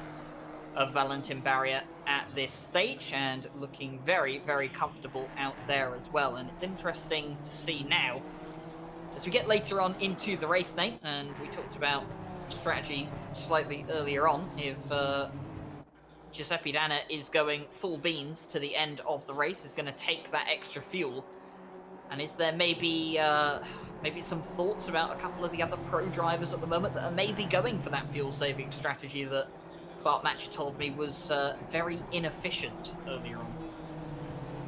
of Valentin Barrier at this stage, and looking very, very comfortable out there as well. And it's interesting to see now, as we get later on into the race, Nate, and we talked about strategy slightly earlier on, if Giuseppe Dana is going full beans to the end of the race, is going to take that extra fuel. And is there maybe some thoughts about a couple of the other pro drivers at the moment that are maybe going for that fuel-saving strategy that Bart Matcher told me was very inefficient earlier on?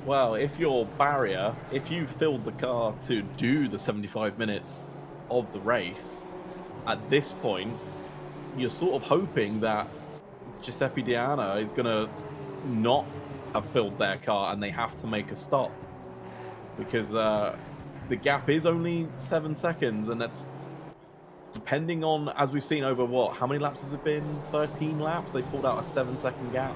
Well, if you're Barrier, if you filled the car to do the 75 minutes of the race, at this point, you're sort of hoping that Giuseppe Dana is going to not have filled their car and they have to make a stop. Because the gap is only 7 seconds, and that's depending on, as we've seen over how many laps has it been? 13 laps. They pulled out a 7-second gap.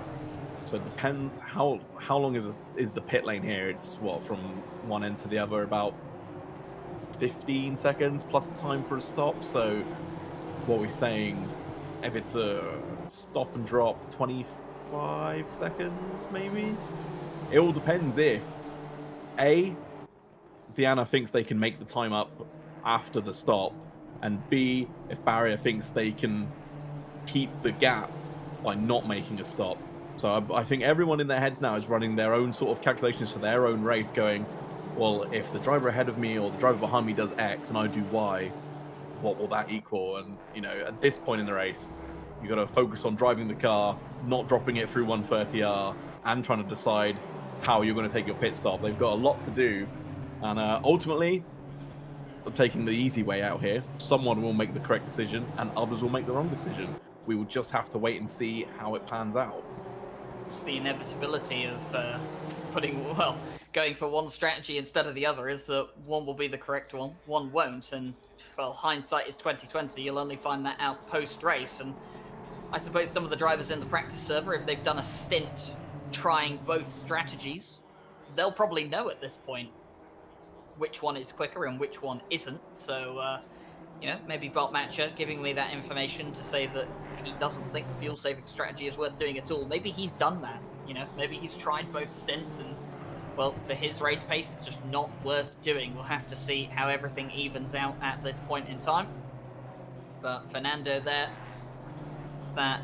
So it depends how long is the pit lane here. It's from one end to the other about 15 seconds plus the time for a stop. So what we're saying, if it's a stop and drop, 25 seconds maybe. It all depends if A, Deanna thinks they can make the time up after the stop, and B, if Barrier thinks they can keep the gap by not making a stop. So I think everyone in their heads now is running their own sort of calculations for their own race, going, well, if the driver ahead of me or the driver behind me does X and I do Y, what will that equal? And, you know, at this point in the race, you've got to focus on driving the car, not dropping it through 130R, and trying to decide how you're going to take your pit stop. They've got a lot to do. And ultimately, I'm taking the easy way out here. Someone will make the correct decision, and others will make the wrong decision. We will just have to wait and see how it pans out. It's the inevitability of going for one strategy instead of the other is that one will be the correct one won't. And, well, hindsight is 2020. You'll only find that out post-race. And I suppose some of the drivers in the practice server, if they've done a stint trying both strategies, they'll probably know at this point which one is quicker and which one isn't. So, you know, maybe Bart Matcher giving me that information to say that he doesn't think the fuel-saving strategy is worth doing at all. Maybe he's done that, you know? Maybe he's tried both stints and, well, for his race pace, it's just not worth doing. We'll have to see how everything evens out at this point in time. But Fernando there, is that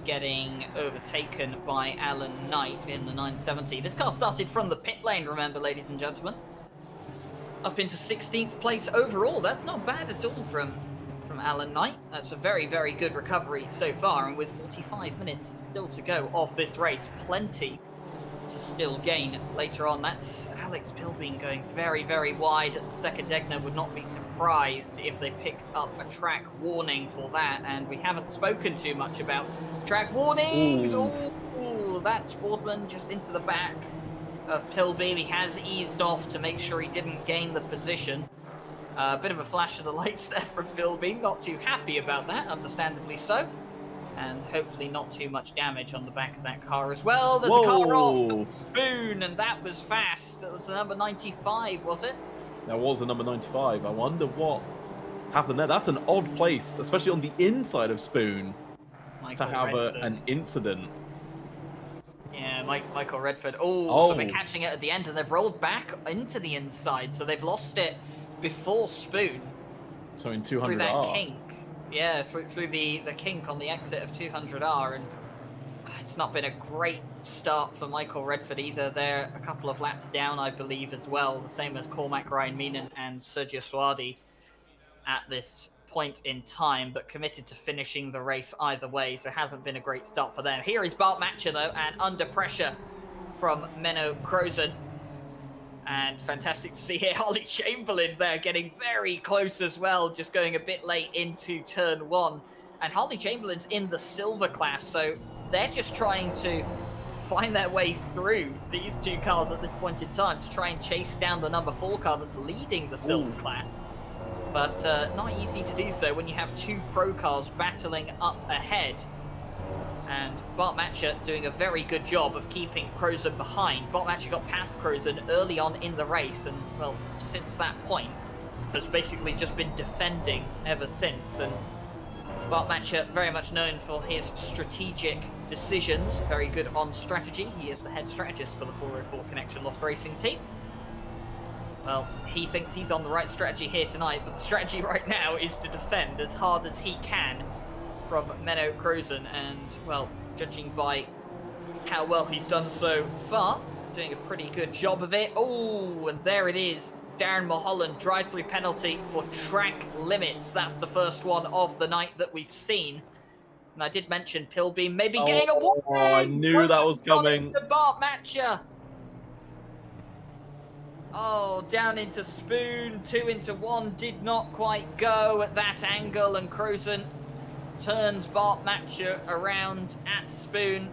getting overtaken by Alan Knight in the 970. This car started from the pit lane, remember, ladies and gentlemen. Up into 16th place overall. That's not bad at all from Alan Knight. That's a very, very good recovery so far, and with 45 minutes still to go of this race, plenty to still gain later on. That's Alex Pilbeam going very, very wide at the second Egner. Would not be surprised if they picked up a track warning for that, and we haven't spoken too much about track warnings. Ooh, that's Boardman just into the back of Pilbeam. He has eased off to make sure he didn't gain the position. A bit of a flash of the lights there from Pilbeam. Not too happy about that, understandably so. And hopefully not too much damage on the back of that car as well. There's a car off with Spoon, and that was fast. That was the number 95, was it? That was the number 95. I wonder what happened there. That's an odd place, especially on the inside of Spoon, to have an incident. Yeah, Michael Redford. So they're catching it at the end, and they've rolled back into the inside, so they've lost it before Spoon. So in 200R. Through that kink. Yeah, through the kink on the exit of 200R, and it's not been a great start for Michael Redford either. They're a couple of laps down, I believe, as well, the same as Cormac Ryan Meenan and Sergio Suardi at this point in time, but committed to finishing the race either way, so it hasn't been a great start for them. Here is Bart Matcher, though, and under pressure from Menno Krozen. And fantastic to see here Holly Chamberlain there getting very close as well, just going a bit late into turn one. And Holly Chamberlain's in the silver class, so they're just trying to find their way through these two cars at this point in time to try and chase down the number 4 car that's leading the silver class. But not easy to do so when you have two pro cars battling up ahead. And Bart Matcher doing a very good job of keeping Krozen behind. Bart Matcher got past Krozen early on in the race, and, well, since that point, has basically just been defending ever since. And Bart Matcher, very much known for his strategic decisions, very good on strategy. He is the head strategist for the 404 Connection Lost Racing team. Well, he thinks he's on the right strategy here tonight, but the strategy right now is to defend as hard as he can from Menno Krozen, and, well, judging by how well he's done so far, doing a pretty good job of it. Oh, and there it is. Darren Mulholland, drive-through penalty for track limits. That's the first one of the night that we've seen. And I did mention Pilbeam maybe getting a warning. Oh, I knew that was coming. The Bart Matcher. Oh, down into Spoon, 2 into 1, did not quite go at that angle, and Krozen turns Bart Matcher around at Spoon.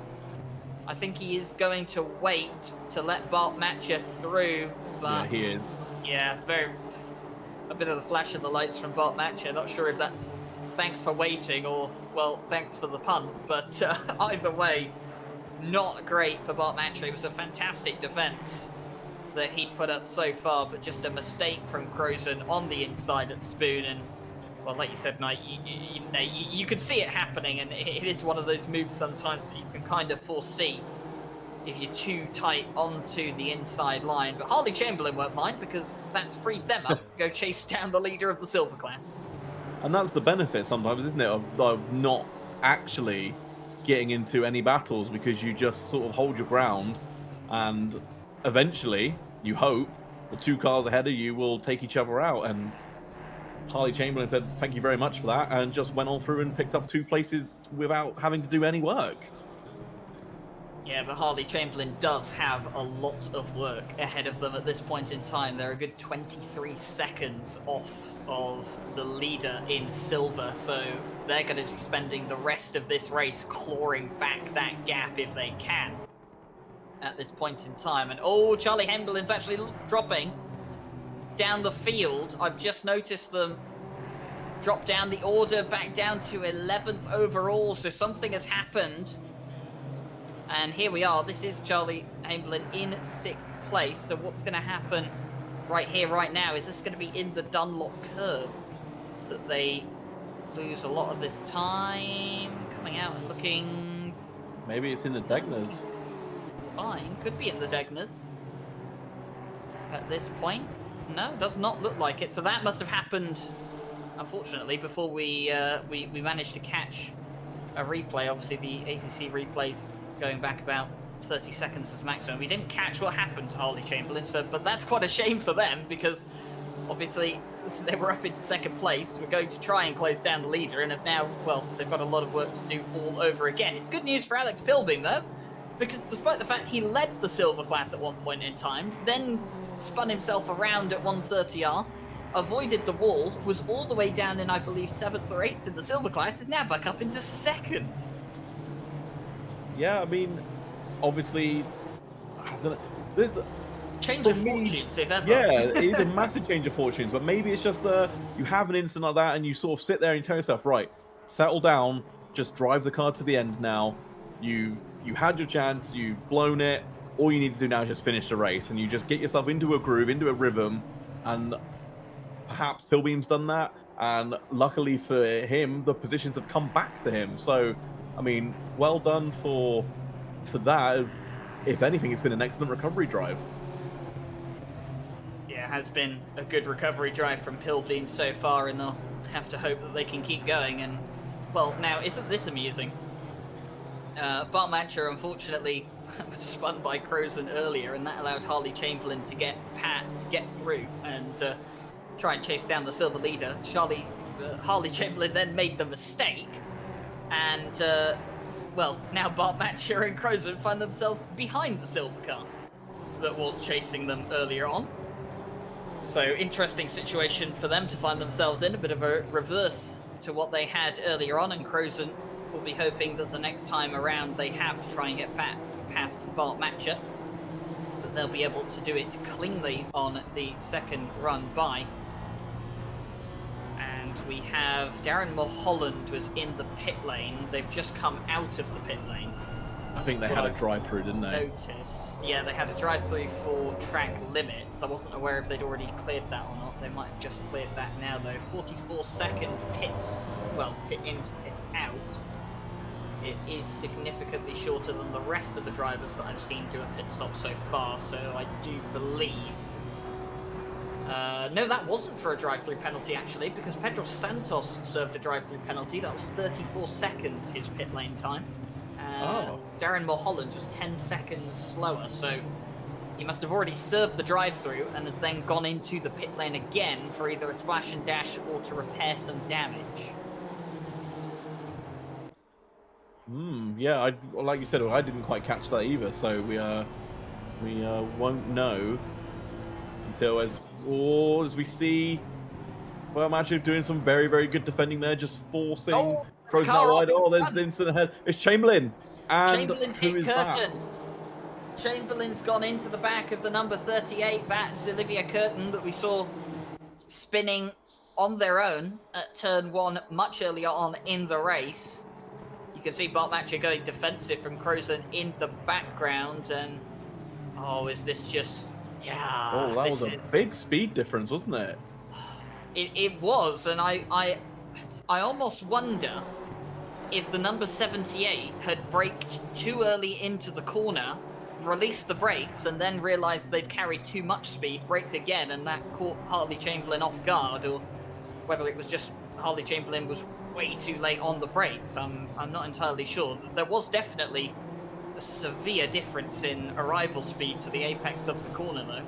I think he is going to wait to let Bart Matcher through, but... Yeah, he is. Yeah, a bit of the flash of the lights from Bart Matcher. Not sure if that's thanks for waiting or, well, thanks for the pun, but either way, not great for Bart Matcher. It was a fantastic defense that he'd put up so far, but just a mistake from Crozen on the inside at Spoon. And, well, like you said, Knight, you could see it happening, and it is one of those moves sometimes that you can kind of foresee if you're too tight onto the inside line. But Harley Chamberlain won't mind, because that's freed them up to go chase down the leader of the silver class. And that's the benefit sometimes, isn't it, of not actually getting into any battles, because you just sort of hold your ground, and eventually, you hope, the two cars ahead of you will take each other out. And Harley Chamberlain said, thank you very much for that, and just went on through and picked up 2 places without having to do any work. Yeah, but Harley Chamberlain does have a lot of work ahead of them at this point in time. They're a good 23 seconds off of the leader in silver, so they're going to be spending the rest of this race clawing back that gap if they can at this point in time. And oh, Charlie Chamberlain's actually dropping down the field. I've just noticed them drop down the order back down to 11th overall, so something has happened. And here we are. This is Charlie Chamberlain in 6th place. So what's going to happen right here, right now? Is this going to be in the Dunlop curve that they lose a lot of this time? Coming out and looking... Maybe it's in the Degners. Fine. Could be in the Degners. At this point. No, does not look like it. So that must have happened, unfortunately, before we managed to catch a replay. Obviously, the ACC replays going back about 30 seconds as maximum. We didn't catch what happened to Harley Chamberlain, so, but that's quite a shame for them, because obviously they were up into 2nd place. We're going to try and close down the leader, and have now, well, they've got a lot of work to do all over again. It's good news for Alex Pilbeam, though, because despite the fact he led the silver class at one point in time, then spun himself around at 130R, avoided the wall, was all the way down in, I believe, 7th or 8th in the silver class, is now back up into 2nd. Yeah, I mean, obviously, I don't know. There's change of fortunes, if ever. Yeah, it is a massive change of fortunes, but maybe it's just you have an instant like that, and you sort of sit there and you tell yourself, right, settle down, just drive the car to the end now. You had your chance, you've blown it. All you need to do now is just finish the race, and you just get yourself into a groove, into a rhythm, and perhaps Pilbeam's done that, and luckily for him, the positions have come back to him. So, I mean, well done for that. If anything, it's been an excellent recovery drive. Yeah, it has been a good recovery drive from Pilbeam so far, and they'll have to hope that they can keep going. And, well, now, isn't this amusing? Bart Mancher, unfortunately, was spun by Crozen earlier, and that allowed Harley Chamberlain to get through and try and chase down the silver leader. Harley Chamberlain then made the mistake, and well, now Bart Mancher and Crozen find themselves behind the silver car that was chasing them earlier on. So, interesting situation for them to find themselves in, a bit of a reverse to what they had earlier on, and Crozen will be hoping that the next time around they have to try and get back past Bart Mancher, that they'll be able to do it cleanly on the 2nd run by. And we have Darren Mulholland was in the pit lane. They've just come out of the pit lane. I think they had a drive-through, didn't they? Noticed. Yeah, they had a drive-through for track limits. I wasn't aware if they'd already cleared that or not. They might have just cleared that now, though. 44-second pits. Well, pit in to pit out. It is significantly shorter than the rest of the drivers that I've seen do a pit stop so far, so I do believe... no, that wasn't for a drive-through penalty, actually, because Pedro Santos served a drive-through penalty. That was 34 seconds, his pit lane time. Darren Mulholland was 10 seconds slower, so he must have already served the drive-through and has then gone into the pit lane again for either a splash and dash or to repair some damage. Yeah, like you said, I didn't quite catch that either, so we won't know until as we see. Well, I'm actually doing some very, very good defending there, just forcing Crozen out wide. Oh, there's the incident ahead. It's Chamberlain. And Chamberlain's hit Curtin. Chamberlain's gone into the back of the number 38. That's Olivia Curtin that we saw spinning on their own at turn 1 much earlier on in the race. You can see Bart Mancher going defensive from Crozen in the background, and oh, is this just Yeah, Oh, that this was a is big speed difference, wasn't it? it was, and I almost wonder if the number 78 had braked too early into the corner, released the brakes, and then realised they'd carried too much speed, braked again, and that caught Harley Chamberlain off guard, or whether it was just Harley Chamberlain was way too late on the brakes. I'm not entirely sure. There was definitely a severe difference in arrival speed to the apex of the corner, though.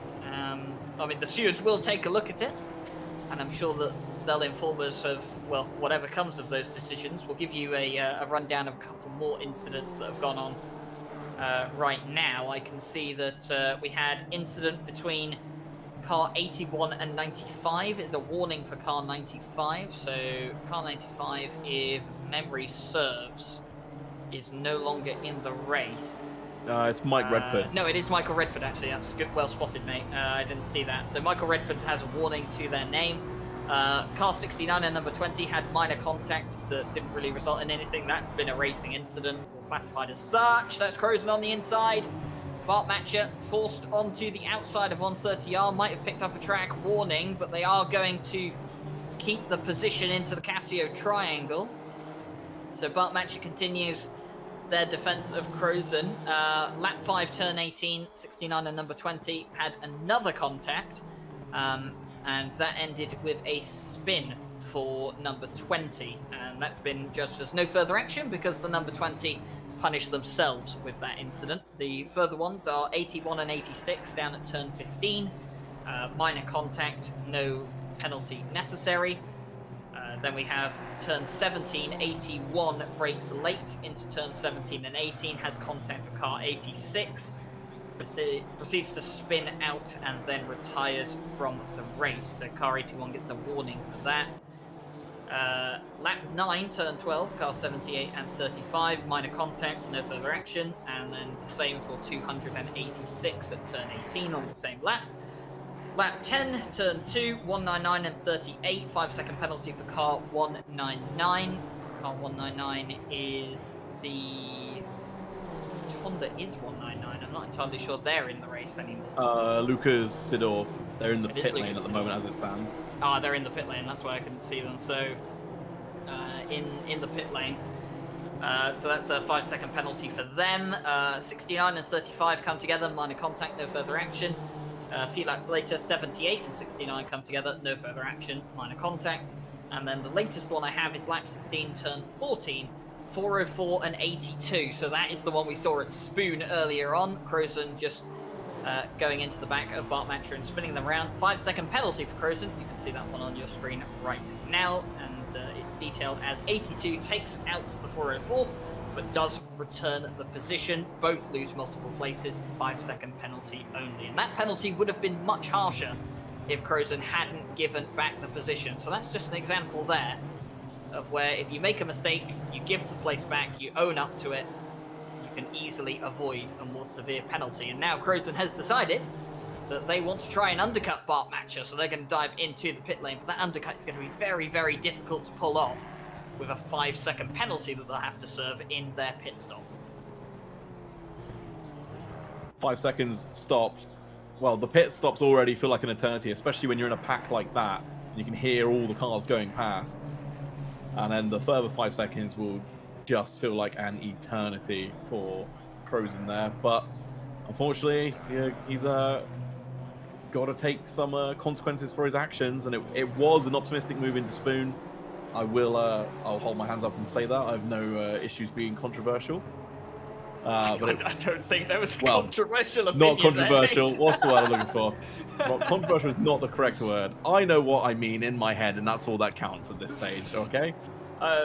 I mean, the stewards will take a look at it, and I'm sure that they'll inform us of, well, whatever comes of those decisions. We'll give you a rundown of a couple more incidents that have gone on right now. I can see that we had incident between car 81 and 95. It's a warning for car 95. So car 95, if memory serves, is no longer in the race. It's Mike Redford. No, it is Michael Redford, actually. That's good, well spotted, mate. I didn't see that. So Michael Redford has a warning to their name. Car 69 and number 20 had minor contact that didn't really result in anything. That's been a racing incident, classified as such. That's Crozen on the inside. Bart Matcher forced onto the outside of 130R. Might have picked up a track warning, but they are going to keep the position into the Casio triangle. So Bart Matcher continues their defense of Crozen. Lap 5, turn 18, 69 and number 20 had another contact, and that ended with a spin for number 20, and that's been judged as no further action because the number 20 punished themselves with that incident. The further ones are 81 and 86 down at turn 15. Minor contact, no penalty necessary. Then we have turn 17, 81 brakes late into turn 17 and 18, has contact with car 86, proceeds to spin out and then retires from the race. So car 81 gets a warning for that. Lap 9, turn 12, car 78 and 35, minor contact, no further action, and then the same for 286 at turn 18 on the same lap. Lap 10, turn 2, 199 and 38, 5-second penalty for car 199. Car 199 is the... Which Honda is 199? I'm not entirely sure they're in the race anymore. Lucas Sidor. They're in the It is pit lane Lucas at the Sidor. moment as it stands. Ah, they're in the pit lane, that's why I couldn't see them. So, in the pit lane. So that's a 5-second penalty for them. 69 and 35 come together, minor contact, no further action. A few laps later, 78 and 69 come together, no further action, minor contact. And then the latest one I have is lap 16, turn 14, 404 and 82. So that is the one we saw at Spoon earlier on. Crozen just going into the back of Bart Matcher and spinning them around. 5-second penalty for Crozen. You can see that one on your screen right now. And it's detailed as 82 takes out the 404, but does return the position. Both lose multiple places, 5-second penalty only. And that penalty would have been much harsher if Crozen hadn't given back the position. So that's just an example there of where if you make a mistake, you give the place back, you own up to it, you can easily avoid a more severe penalty. And now Crozen has decided that they want to try and undercut Bart Matcher, so they're going to dive into the pit lane. But that undercut is going to be very, very difficult to pull off with a 5-second penalty that they'll have to serve in their pit stop. 5 seconds stopped. Well, the pit stops already feel like an eternity, especially when you're in a pack like that. You can hear all the cars going past. And then the further 5 seconds will just feel like an eternity for Crozen there. But unfortunately, he's got to take some consequences for his actions. And it was an optimistic move into Spoon. I'll hold my hands up and say that. I have no issues being controversial. I don't think there was controversial opinion. Not controversial. There, What's the word I'm looking for? Well, controversial is not the correct word. I know what I mean in my head, and that's all that counts at this stage, okay? I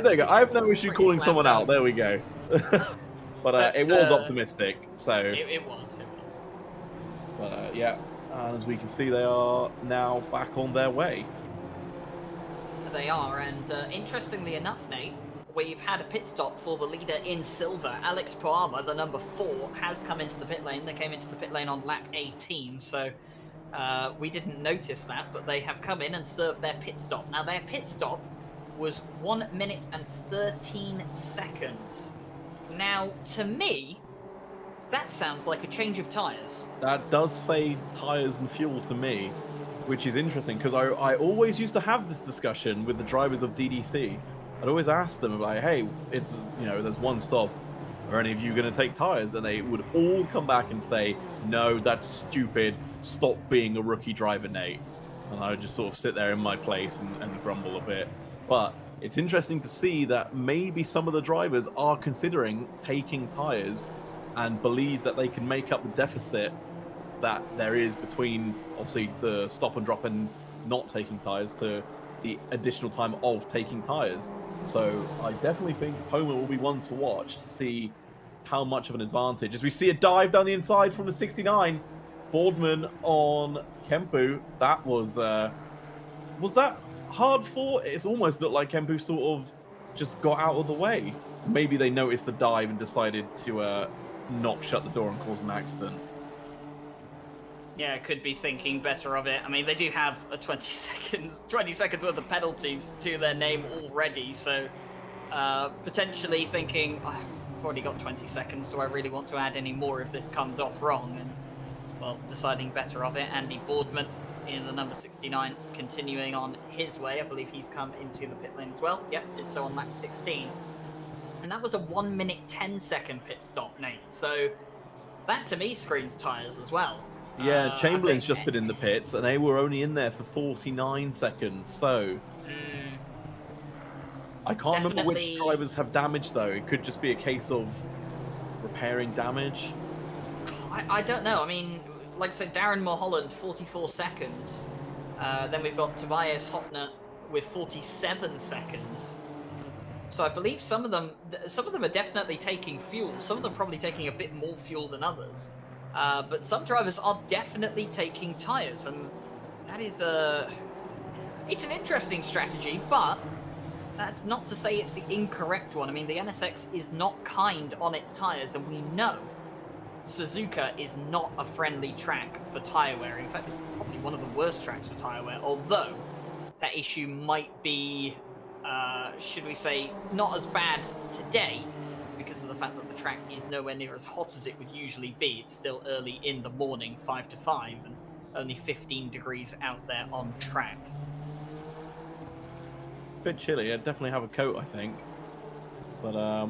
there you go. I have no issue calling someone out. There we go. But it was optimistic, so... It was. But yeah, and as we can see, they are now back on their way. They are, and interestingly enough, Nate, we've had a pit stop for the leader in silver. Alex Poama, the number 4, has come into the pit lane. They came into the pit lane on lap 18, so we didn't notice that, but they have come in and served their pit stop. Now, their pit stop was 1 minute and 13 seconds. Now, to me, That sounds like a change of tyres. That does say tyres and fuel to me, which is interesting because I always used to have this discussion with the drivers of DDC. I'd always ask them like, hey, it's, there's one stop. Are any of you going to take tyres? And they would all come back and say, no, that's stupid. Stop being a rookie driver, Nate. And I would just sort of sit there in my place and grumble a bit. But it's interesting to see that maybe some of the drivers are considering taking tyres and believe that they can make up the deficit that there is between, obviously, the stop and drop and not taking tyres to the additional time of taking tyres. So I definitely think Poma will be one to watch to see how much of an advantage. As we see a dive down the inside from the 69, Boardman on Kempu. That was that hard fought? It's almost looked like Kempu sort of just got out of the way. Maybe they noticed the dive and decided to not shut the door and cause an accident. Yeah, could be thinking better of it. I mean, they do have a 20 seconds worth of penalties to their name already, so potentially thinking, oh, I've already got 20 seconds, do I really want to add any more if this comes off wrong? And, well, deciding better of it. Andy Boardman in the number 69, continuing on his way. I believe he's come into the pit lane as well. Yep, did so on lap 16. And that was a 1 minute 10 second pit stop, Nate. So that to me screams tyres as well. Yeah, Chamberlain's just been in the pits, and they were only in there for 49 seconds, so... I can't remember which drivers have damage, though. It could just be a case of repairing damage. I don't know. I mean, like I said, Darren Mulholland, 44 seconds. Then we've got Tobias Hopner with 47 seconds. So I believe some of them are definitely taking fuel. Some of them probably taking a bit more fuel than others. But some drivers are definitely taking tyres, and that is it's an interesting strategy, but that's not to say it's the incorrect one. I mean, the NSX is not kind on its tyres, and we know Suzuka is not a friendly track for tyre wear. In fact, it's probably one of the worst tracks for tyre wear, although that issue might be, should we say, not as bad today, because of the fact that the track is nowhere near as hot as it would usually be. It's still early in the morning, 5 to 5, and only 15 degrees out there on track. Bit chilly. I'd definitely have a coat, I think. But,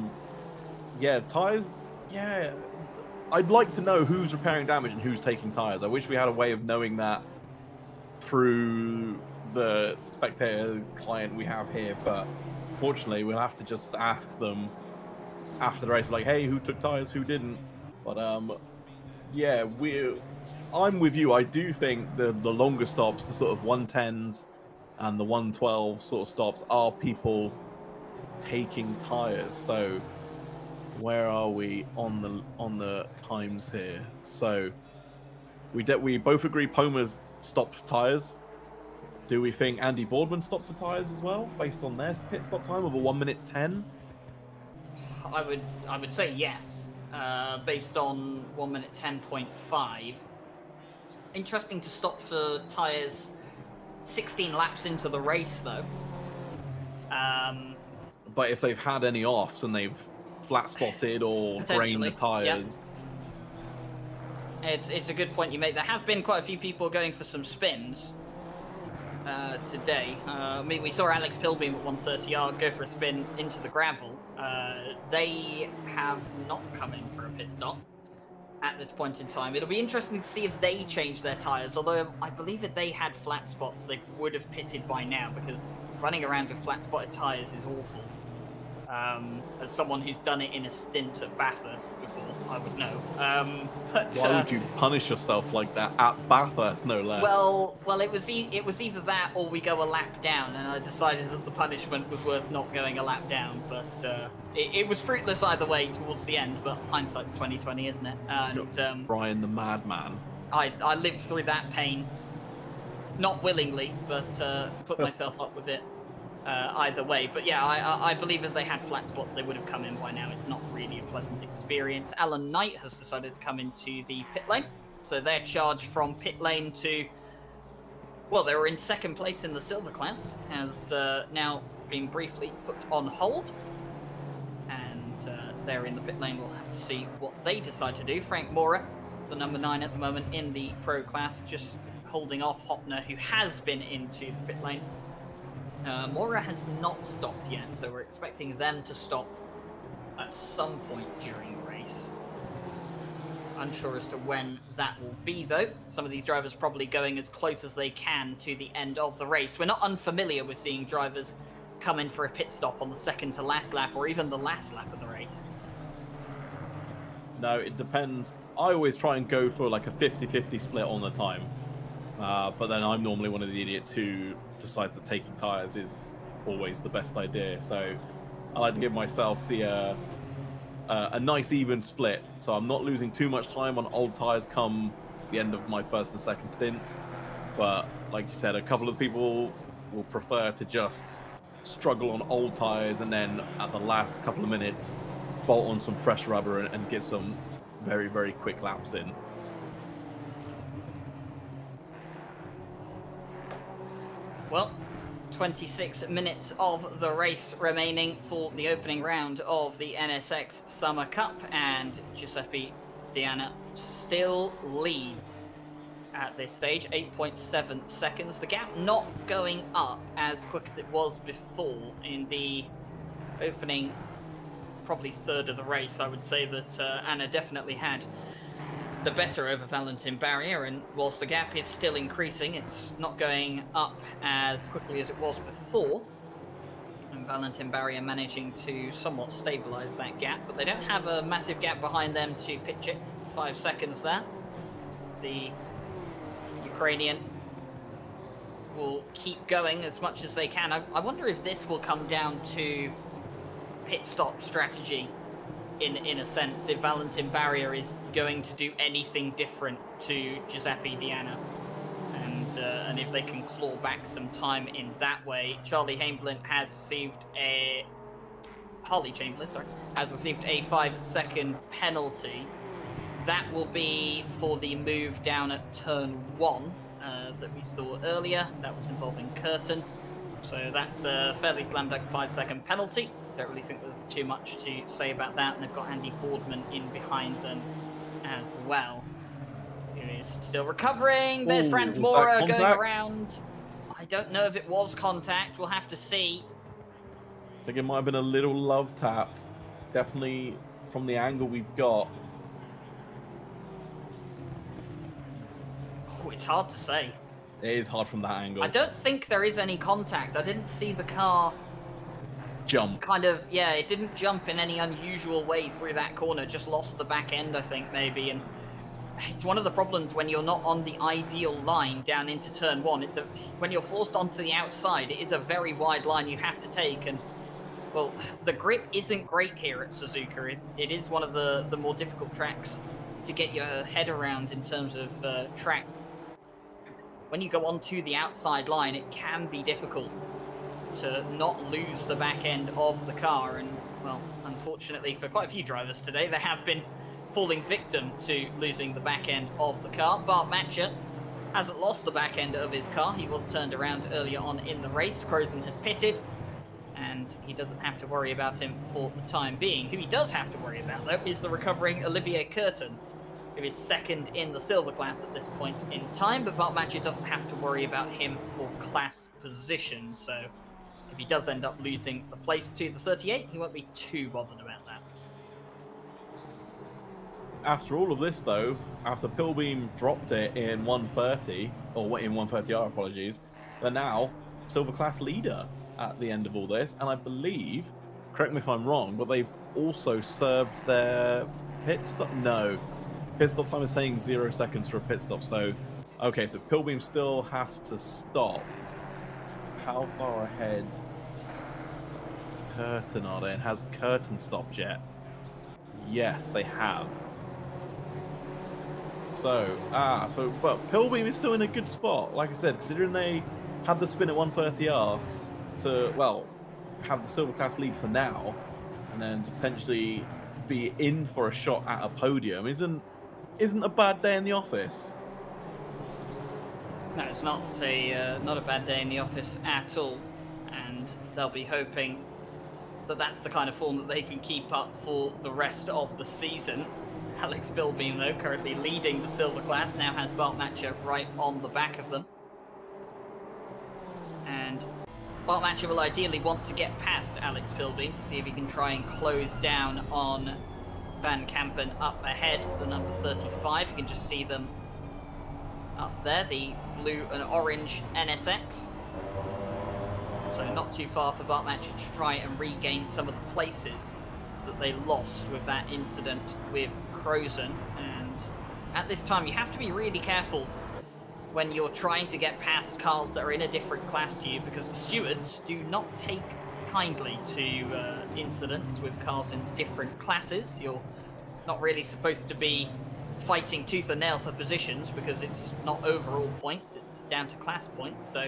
yeah, tyres, yeah. I'd like to know who's repairing damage and who's taking tyres. I wish we had a way of knowing that through the spectator client we have here, but fortunately we'll have to just ask them after the race, like, hey, who took tyres, who didn't? But yeah, I'm with you. I do think the longer stops, the sort of 110s and the 112 sort of stops, are people taking tyres. So where are we on the times here? So we both agree Poma's stopped for tyres. Do we think Andy Boardman stopped for tyres as well, based on their pit stop time of a 1 minute 10? I would say yes, based on 1 minute 10.5. Interesting to stop for tyres 16 laps into the race, though. But if they've had any offs and they've flat spotted or drained the tyres. Yep. It's a good point you make. There have been quite a few people going for some spins today. I mean, we saw Alex Pilbeam at 130R go for a spin into the gravel. They have not come in for a pit stop at this point in time. It'll be interesting to see if they change their tyres, although I believe if they had flat spots, they would have pitted by now, because running around with flat spotted tyres is awful. As someone who's done it in a stint at Bathurst before, I would know. But why would you punish yourself like that at Bathurst, no less? Well, it was either that or we go a lap down, and I decided that the punishment was worth not going a lap down. But it was fruitless either way towards the end. But hindsight's 20/20, isn't it? And Brian the Madman. I lived through that pain, not willingly, but put myself up with it. Either way, but yeah, I believe if they had flat spots, they would have come in by now. It's not really a pleasant experience. Alan Knight has decided to come into the pit lane, so they're charged from pit lane to, well, they were in second place in the silver class, has now been briefly put on hold, and there in the pit lane. We'll have to see what they decide to do. Frank Mora, the number 9 at the moment in the pro class, just holding off Hopner, who has been into the pit lane. Mora has not stopped yet, so we're expecting them to stop at some point during the race. Unsure as to when that will be, though. Some of these drivers probably going as close as they can to the end of the race. We're not unfamiliar with seeing drivers come in for a pit stop on the second to last lap, or even the last lap of the race. No, it depends. I always try and go for like a 50-50 split on the time. But then I'm normally one of the idiots who decides that taking tyres is always the best idea. So I like to give myself the a nice even split, so I'm not losing too much time on old tyres come the end of my first and second stints. But like you said, a couple of people will prefer to just struggle on old tyres and then at the last couple of minutes bolt on some fresh rubber and get some very, very quick laps in. Well, 26 minutes of the race remaining for the opening round of the NSX Summer Cup, and Giuseppe Diana still leads at this stage, 8.7 seconds. The gap not going up as quick as it was before in the opening, probably third of the race. I would say that Anna definitely had the better over Valentin Barrier, and whilst the gap is still increasing, it's not going up as quickly as it was before. And Valentin Barrier managing to somewhat stabilize that gap, but they don't have a massive gap behind them to pitch it. 5 seconds there. It's the Ukrainian will keep going as much as they can. I wonder if this will come down to pit stop strategy. In a sense, if Valentin Barrier is going to do anything different to Giuseppe Diana, and if they can claw back some time in that way. Harley Chamberlain has received a 5-second penalty. That will be for the move down at turn 1 that we saw earlier. That was involving Curtin. So that's a fairly slam dunk 5-second penalty. Don't really think there's too much to say about that. And they've got Andy Boardman in behind them as well, who is still recovering. There's Franz Mora going around. I don't know if it was contact. We'll have to see. I think it might have been a little love tap. Definitely from the angle we've got. Oh, it's hard to say. It is hard from that angle. I don't think there is any contact. I didn't see the car jump. Kind of, yeah, it didn't jump in any unusual way through that corner. Just lost the back end, I think, maybe. And it's one of the problems when you're not on the ideal line down into turn 1. When you're forced onto the outside, it is a very wide line you have to take. And, well, the grip isn't great here at Suzuka. It is one of the more difficult tracks to get your head around in terms of track. When you go onto the outside line, it can be difficult to not lose the back end of the car. And, well, unfortunately for quite a few drivers today, they have been falling victim to losing the back end of the car. Bart Matcher hasn't lost the back end of his car. He was turned around earlier on in the race. Crozen has pitted, and he doesn't have to worry about him for the time being. Who he does have to worry about, though, is the recovering Olivier Curtin, who is second in the silver class at this point in time, but Bart Matcher doesn't have to worry about him for class position. So if he does end up losing the place to the 38, he won't be too bothered about that. After all of this, though, after Pilbeam dropped it in 130, or in 130R, apologies, they're now silver class leader at the end of all this, and I believe, correct me if I'm wrong, but they've also served their pit stop. No, pit stop time is saying 0 seconds for a pit stop. So, okay, so Pilbeam still has to stop. How far ahead Curtin are they? And has Curtin stopped yet? Yes, they have. So, but Pilbeam is still in a good spot. Like I said, considering they had the spin at 130R to, well, have the silver class lead for now, and then to potentially be in for a shot at a podium isn't a bad day in the office. No, it's not a bad day in the office at all, and they'll be hoping that that's the kind of form that they can keep up for the rest of the season. Alex Bilbeam, though, currently leading the silver class, now has Bart Matcher right on the back of them. And Bart Matcher will ideally want to get past Alex Bilbeam to see if he can try and close down on Van Kampen up ahead, the number 35. You can just see them up there, the blue and orange NSX. So not too far for Bart Matcher to try and regain some of the places that they lost with that incident with Crozen. And at this time, you have to be really careful when you're trying to get past cars that are in a different class to you, because the stewards do not take kindly to incidents with cars in different classes. You're not really supposed to be fighting tooth and nail for positions, because it's not overall points, it's down to class points. So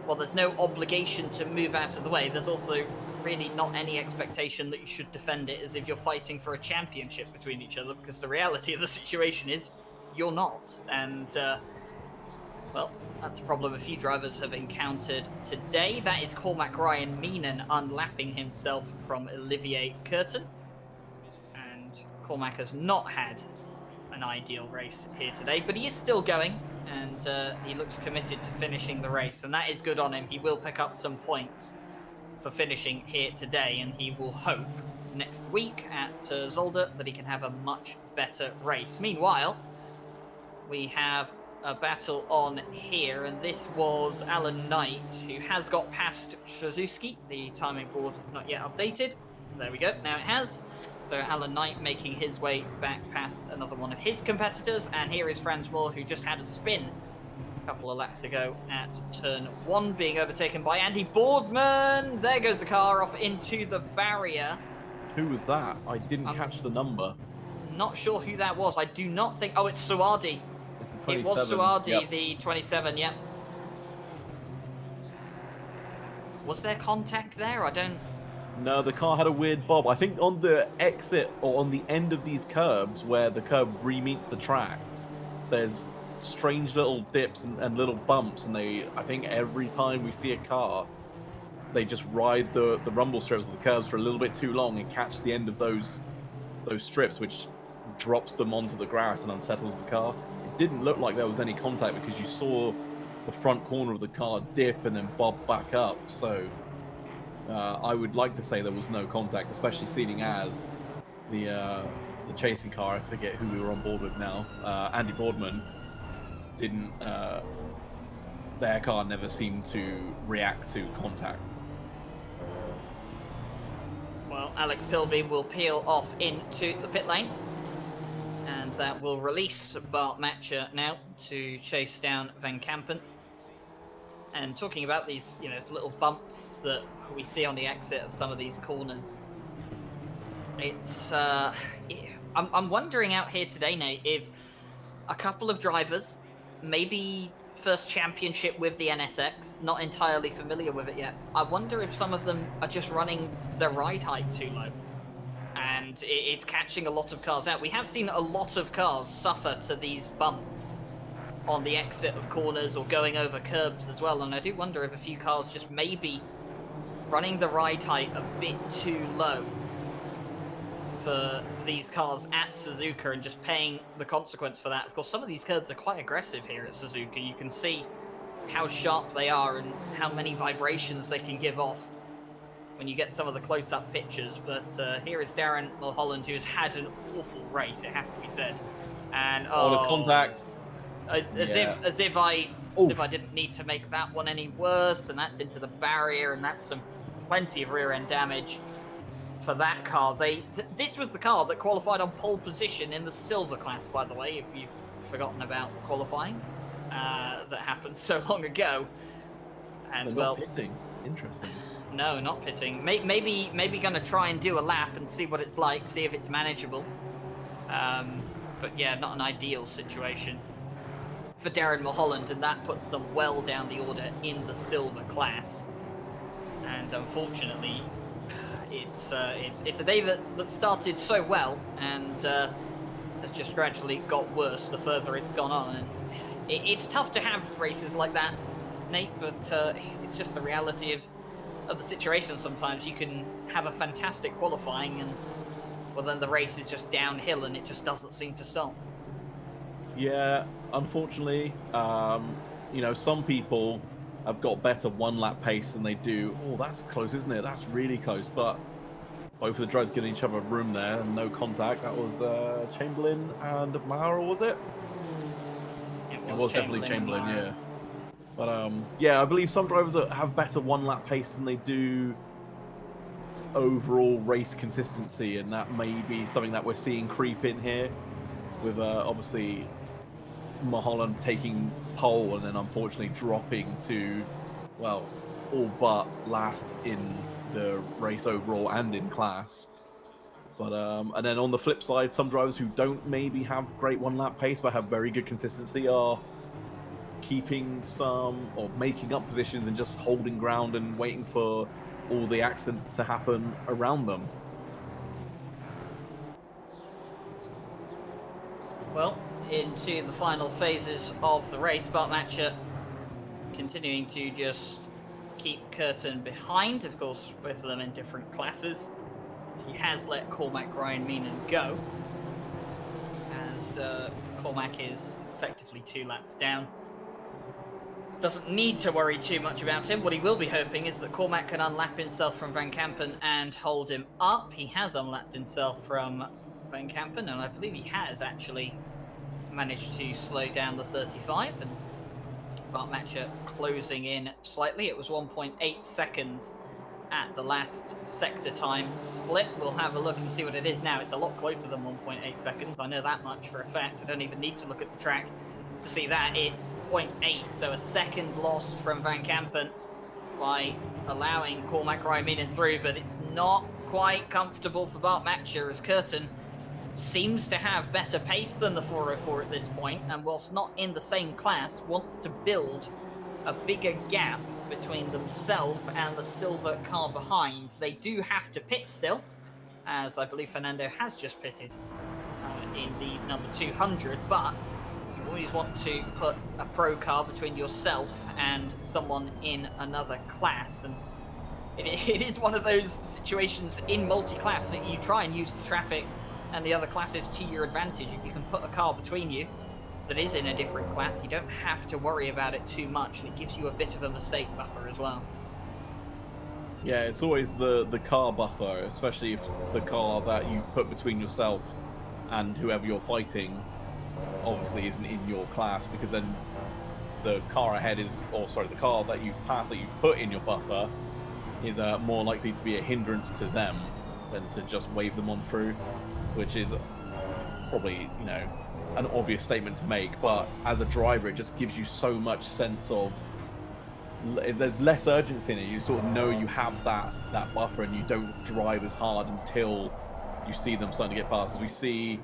while there's no obligation to move out of the way, there's also really not any expectation that you should defend it as if you're fighting for a championship between each other, because the reality of the situation is you're not. And well, that's a problem a few drivers have encountered today. That is Cormac Ryan Meenan unlapping himself from Olivier Curtin. And Cormac has not had an ideal race here today, but he is still going, and he looks committed to finishing the race, and that is good on him. He will pick up some points for finishing here today, and he will hope next week at Zolder that he can have a much better race. Meanwhile, we have a battle on here, and this was Alan Knight, who has got past Suzuki. The timing board not yet updated. There we go, now it has. So Alan Knight making his way back past another one of his competitors, and here is Franz Moore, who just had a spin a couple of laps ago at turn 1, being overtaken by Andy Boardman. There goes the car off into the barrier. Who was that? I didn't catch the number. Not sure who that was. I do not think... Oh, it's Suardi. It's the 27. It was Suardi, yep. the 27, yep. Was there contact there? I don't... No, the car had a weird bob. I think on the exit or on the end of these curbs where the curb re-meets the track, there's strange little dips and little bumps, and I think every time we see a car, they just ride the rumble strips of the curves for a little bit too long and catch the end of those strips, which drops them onto the grass and unsettles the car. It didn't look like there was any contact because you saw the front corner of the car dip and then bob back up. So I would like to say there was no contact, especially seeing as the chasing car, I forget who we were on board with now, Andy Boardman, didn't, their car never seemed to react to contact. Well, Alex Pilby will peel off into the pit lane, and that will release Bart Matcher now to chase down Van Kampen. And talking about these, little bumps that we see on the exit of some of these corners, it's I'm wondering out here today, Nate, if a couple of drivers, maybe first championship with the NSX, not entirely familiar with it yet, I wonder if some of them are just running their ride height too low, and it's catching a lot of cars out. We have seen a lot of cars suffer to these bumps on the exit of corners or going over curbs as well, and I do wonder if a few cars just maybe running the ride height a bit too low for these cars at Suzuka and just paying the consequence for that. Of course, some of these curbs are quite aggressive here at Suzuka. You can see how sharp they are and how many vibrations they can give off when you get some of the close-up pictures. But here is Darren Mulholland, who's had an awful race, it has to be said. And there's contact. As if I didn't need to make that one any worse, and that's into the barrier, and that's plenty of rear end damage for that car. This was the car that qualified on pole position in the silver class, by the way, if you've forgotten about qualifying. That happened so long ago. And They're not pitting. Interesting. No, not pitting. Maybe going to try and do a lap and see what it's like, see if it's manageable. But yeah, not an ideal situation for Darren Mulholland, and that puts them well down the order in the silver class. And unfortunately, it's a day that started so well and has just gradually got worse the further it's gone on. And it's tough to have races like that, Nate, but it's just the reality of the situation. Sometimes you can have a fantastic qualifying, and well, then the race is just downhill and it just doesn't seem to stop. Yeah, unfortunately, some people have got better one-lap pace than they do. Oh, that's close, isn't it? That's really close. But both of the drivers giving each other room there and no contact. That was Chamberlain and Mara, was it? It was definitely Chamberlain, yeah. But yeah, I believe some drivers have better one-lap pace than they do overall race consistency, and that may be something that we're seeing creep in here with obviously Mulholland taking pole and then unfortunately dropping to, well, all but last in the race overall and in class. But and then on the flip side, some drivers who don't maybe have great one-lap pace but have very good consistency are keeping some or making up positions and just holding ground and waiting for all the accidents to happen around them. Well, into the final phases of the race, Bartmatcher continuing to just keep Curtin behind. Of course, both of them in different classes. He has let Cormac Ryan Meenan go, as Cormac is effectively 2 laps down. Doesn't need to worry too much about him. What he will be hoping is that Cormac can unlap himself from Van Kampen and hold him up. He has unlapped himself from Van Kampen, and I believe he has actually managed to slow down the 35, and Bartmatcher closing in slightly. It was 1.8 seconds at the last sector time split. We'll have a look and see what it is now. It's a lot closer than 1.8 seconds. I know that much for a fact. I don't even need to look at the track to see that. It's 0.8, so a second lost from Van Kampen by allowing Cormac Ryan through, but it's not quite comfortable for Bartmatcher, as Curtin seems to have better pace than the 404 at this point, and whilst not in the same class, wants to build a bigger gap between themselves and the silver car behind. They do have to pit still, as I believe Fernando has just pitted in the number 200, but you always want to put a pro car between yourself and someone in another class, and it is one of those situations in multi-class that you try and use the traffic and the other classes to your advantage. If you can put a car between you that is in a different class, you don't have to worry about it too much, and it gives you a bit of a mistake buffer as well. Yeah, it's always the car buffer, especially if the car that you've put between yourself and whoever you're fighting obviously isn't in your class, because then the car ahead is, or sorry, the car that you've passed, that you've put in your buffer, is more likely to be a hindrance to them than to just wave them on through, which is probably, an obvious statement to make, but as a driver, it just gives you so much sense of, there's less urgency in it. You sort of know you have that buffer, and you don't drive as hard until you see them starting to get past. As we see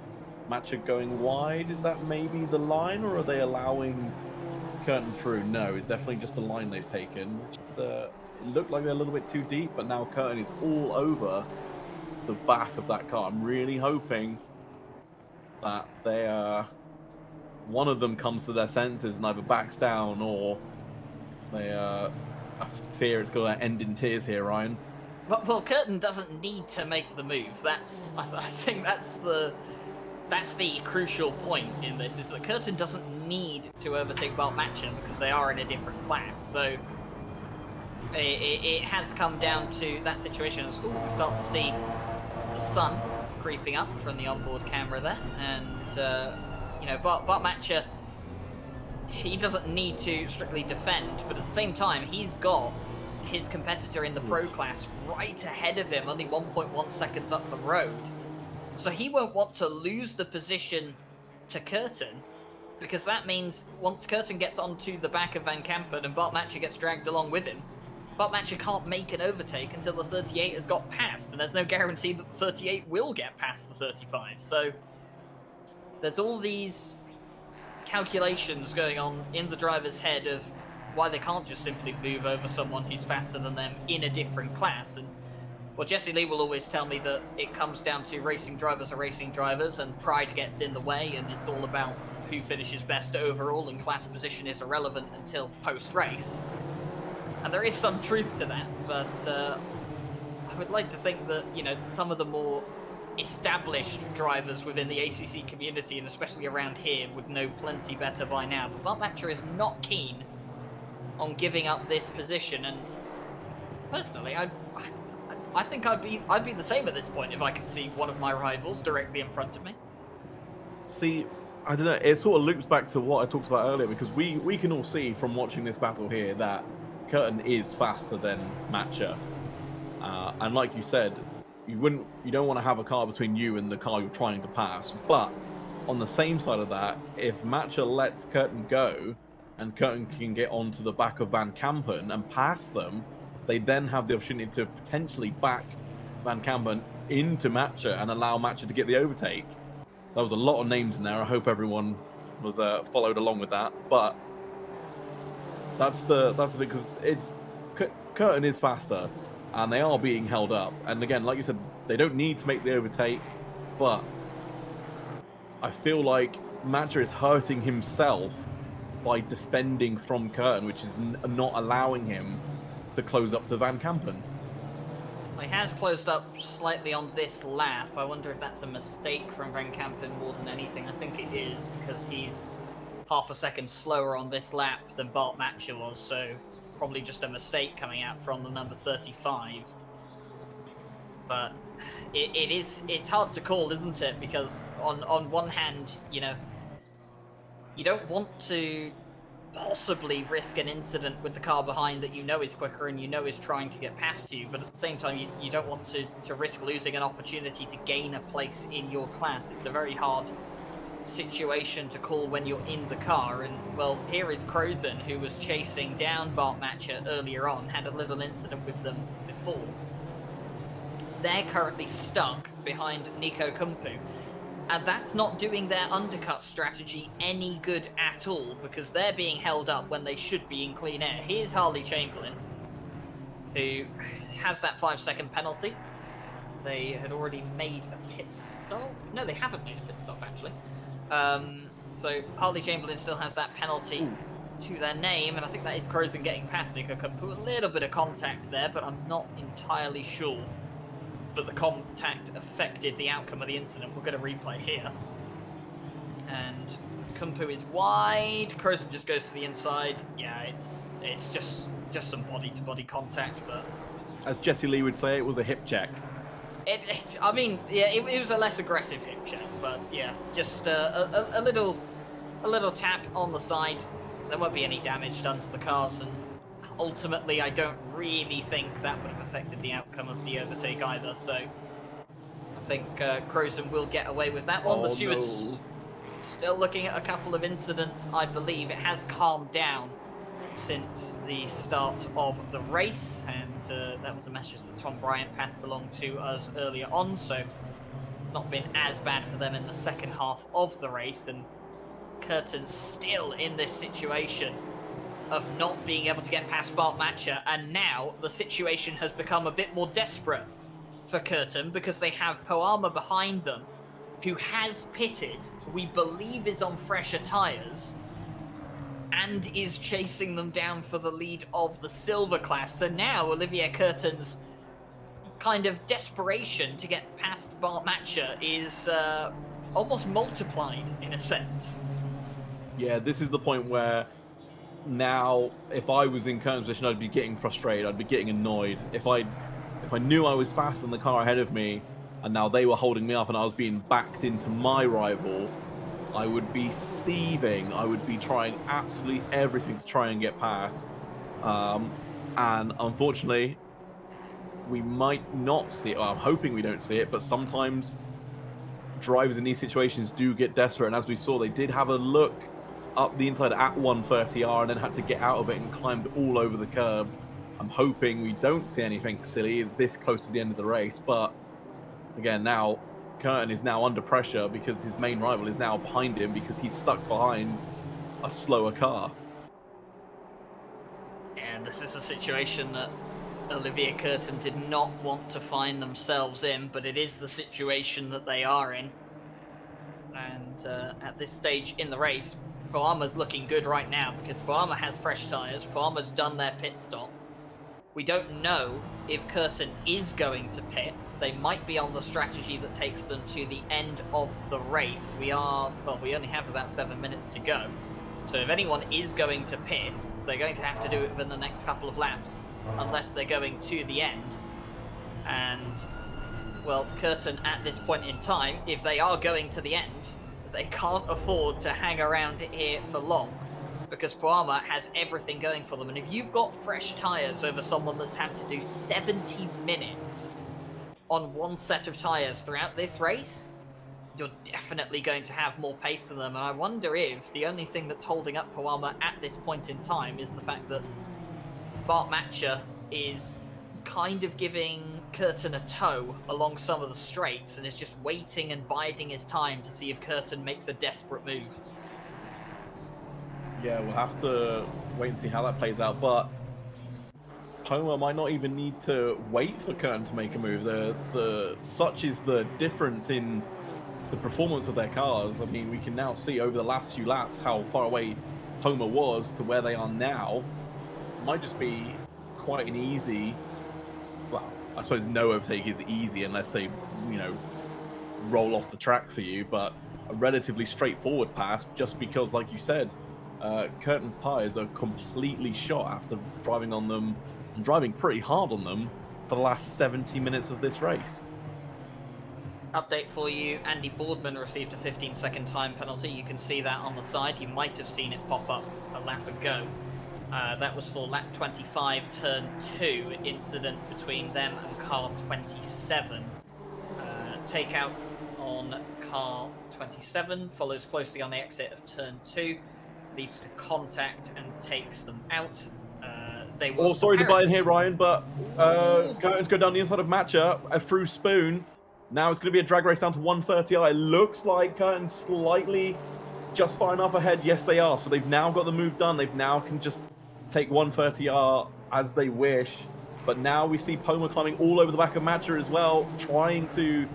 Matcha going wide, is that maybe the line, or are they allowing Curtin through? No, it's definitely just the line they've taken. It looked like they're a little bit too deep, but now Curtin is all over the back of that car. I'm really hoping that one of them comes to their senses and either backs down, or I fear it's going to end in tears here, Ryan. Well, Curtin doesn't need to make the move. I think that's the crucial point in this, is that Curtin doesn't need to overtake Bartmatcher because they are in a different class. So it has come down to that situation. As we start to see the sun creeping up from the onboard camera there, and Bartmatcher, he doesn't need to strictly defend, but at the same time, he's got his competitor in the pro class right ahead of him, only 1.1 seconds up the road. So he won't want to lose the position to Curtin, because that means once Curtin gets onto the back of Van Kampen and Bartmatcher gets dragged along with him, Bartmatcher can't make an overtake until the 38 has got past, and there's no guarantee that the 38 will get past the 35. So there's all these calculations going on in the driver's head of why they can't just simply move over someone who's faster than them in a different class. And well, Jesse Lee will always tell me that it comes down to racing drivers are racing drivers, and pride gets in the way, and it's all about who finishes best overall, and class position is irrelevant until post-race. And there is some truth to that, but I would like to think that, some of the more established drivers within the ACC community, and especially around here, would know plenty better by now. But Bart Matcher is not keen on giving up this position, and personally, I think I'd be the same at this point if I could see one of my rivals directly in front of me. See, I don't know, it sort of loops back to what I talked about earlier, because we can all see from watching this battle here that Curtin is faster than Matcher. And like you said, you don't want to have a car between you and the car you're trying to pass. But on the same side of that, if Matcher lets Curtin go, and Curtin can get onto the back of Van Kampen and pass them, they then have the opportunity to potentially back Van Kampen into Matcher and allow Matcher to get the overtake. There was a lot of names in there. I hope everyone was followed along with that. But that's the thing, because Curtin is faster, and they are being held up. And again, like you said, they don't need to make the overtake, but I feel like Matcher is hurting himself by defending from Curtin, which is not allowing him to close up to Van Kampen. He has closed up slightly on this lap. I wonder if that's a mistake from Van Kampen more than anything. I think it is, because he's half a second slower on this lap than Bart Matcher was, so probably just a mistake coming out from the number 35. But it's hard to call, isn't it? Because on one hand, you don't want to possibly risk an incident with the car behind that is quicker and is trying to get past you, but at the same time you don't want to risk losing an opportunity to gain a place in your class. It's a very hard situation to call when you're in the car, and well, here is Crozen, who was chasing down Bart Matcher earlier on, had a little incident with them before. They're currently stuck behind Nico Kumpu, and that's not doing their undercut strategy any good at all, because they're being held up when they should be in clean air. Here's Harley Chamberlain, who has that 5-second penalty. They had already made a pit stop. No, they haven't made a pit stop, actually. So Harley Chamberlain still has that penalty to their name, and I think that is Crozen getting past Nico Kumpu. A little bit of contact there, but I'm not entirely sure that the contact affected the outcome of the incident. We'll get a replay here. And Kumpu is wide. Crozen just goes to the inside. Yeah, it's just some body-to-body contact, but as Jesse Lee would say, it was a hip check. I mean, yeah, it was a less aggressive hip check, but yeah, just a little tap on the side. There won't be any damage done to the cars, and ultimately, I don't really think that would have affected the outcome of the overtake either. So I think Crozen will get away with that one. The stewards still looking at a couple of incidents. I believe it has calmed down since the start of the race, and that was a message that Tom Bryant passed along to us earlier on, so it's not been as bad for them in the second half of the race. And Curtin's still in this situation of not being able to get past Bart Matcher, and now the situation has become a bit more desperate for Curtin, because they have Poama behind them, who has pitted, we believe is on fresher tyres, and is chasing them down for the lead of the silver class. So now Olivier Curtin's kind of desperation to get past Bart Matcher is almost multiplied in a sense. Yeah, this is the point where now, if I was in Curtin's position, I'd be getting frustrated, I'd be getting annoyed. If I knew I was faster than the car ahead of me, and now they were holding me up and I was being backed into my rival, I would be seething. I would be trying absolutely everything to try and get past. And unfortunately, we might not see it. Well, I'm hoping we don't see it, but sometimes drivers in these situations do get desperate. And as we saw, they did have a look up the inside at 130R and then had to get out of it and climbed all over the curb. I'm hoping we don't see anything silly this close to the end of the race, but again, now Curtin is now under pressure because his main rival is now behind him, because he's stuck behind a slower car. And this is a situation that Olivier Curtin did not want to find themselves in, but it is the situation that they are in. And at this stage in the race, Poama's looking good right now, because Poama has fresh tyres. Poama's done their pit stop. We don't know if Curtin is going to pit. They might be on the strategy that takes them to the end of the race. We only have about 7 minutes to go. So if anyone is going to pit, they're going to have to do it within the next couple of laps, unless they're going to the end. And, well, Curtin at this point in time, if they are going to the end, they can't afford to hang around here for long, because Poama has everything going for them. And if you've got fresh tyres over someone that's had to do 70 minutes on one set of tyres throughout this race, you're definitely going to have more pace than them. And I wonder if the only thing that's holding up Poama at this point in time is the fact that Bart Matcher is kind of giving Curtin a tow along some of the straights and is just waiting and biding his time to see if Curtin makes a desperate move. Yeah, we'll have to wait and see how that plays out, but Poama might not even need to wait for Curtin to make a move. Such is the difference in the performance of their cars. I mean, we can now see over the last few laps how far away Poama was to where they are now. It might just be quite an easy, well, I suppose no overtake is easy unless they, roll off the track for you, but a relatively straightforward pass just because, like you said, Curtin's tyres are completely shot after driving on them and driving pretty hard on them for the last 70 minutes of this race. Update for you, Andy Boardman received a 15-second time penalty. You can see that on the side. You might have seen it pop up a lap ago. That was for lap 25, turn 2, incident between them and car 27. Takeout on car 27, follows closely on the exit of turn 2, leads to contact and takes them out. They will sorry to buy in here, Ryan, but Curtin's go down the inside of Matcher through Spoon. Now it's going to be a drag race down to 130i. It looks like Curtin's slightly just far enough ahead. Yes, they are. So they've now got the move done. They've now can just take 130r as they wish. But now we see Poama climbing all over the back of Matcher as well, trying to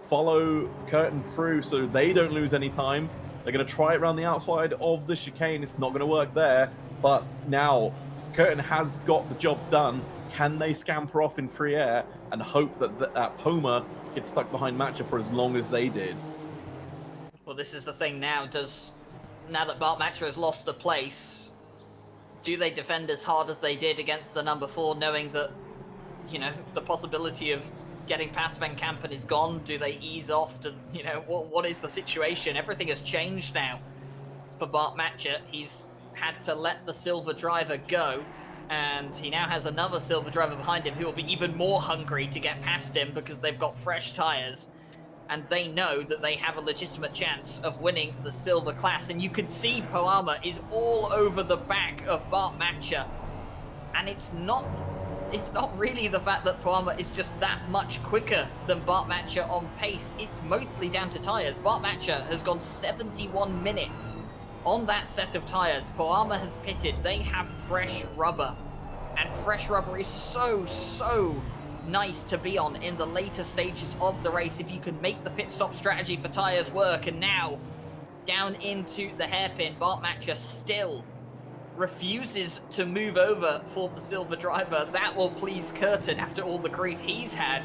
follow Curtin through so they don't lose any time. They're going to try it around the outside of the chicane. It's not going to work there. But now Curtin has got the job done. Can they scamper off in free air and hope that Poama gets stuck behind Matcher for as long as they did? Well, this is the thing now. Now that Bart Matcher has lost a place, do they defend as hard as they did against the number 4, knowing that, the possibility of getting past Van Kampen is gone? Do they ease off to, what is the situation? Everything has changed now for Bart Matcher. He's had to let the silver driver go, and he now has another silver driver behind him who will be even more hungry to get past him because they've got fresh tyres, and they know that they have a legitimate chance of winning the silver class. And you can see Poama is all over the back of Bart Matcher, and it's not really the fact that Poama is just that much quicker than Bart Matcher on pace. It's mostly down to tyres. Bart Matcher has gone 71 minutes on that set of tyres. Poama has pitted. They have fresh rubber, and fresh rubber is so nice to be on in the later stages of the race if you can make the pit stop strategy for tyres work. And now down into the hairpin, Bart Matcher still refuses to move over for the silver driver. That will please Curtin after all the grief he's had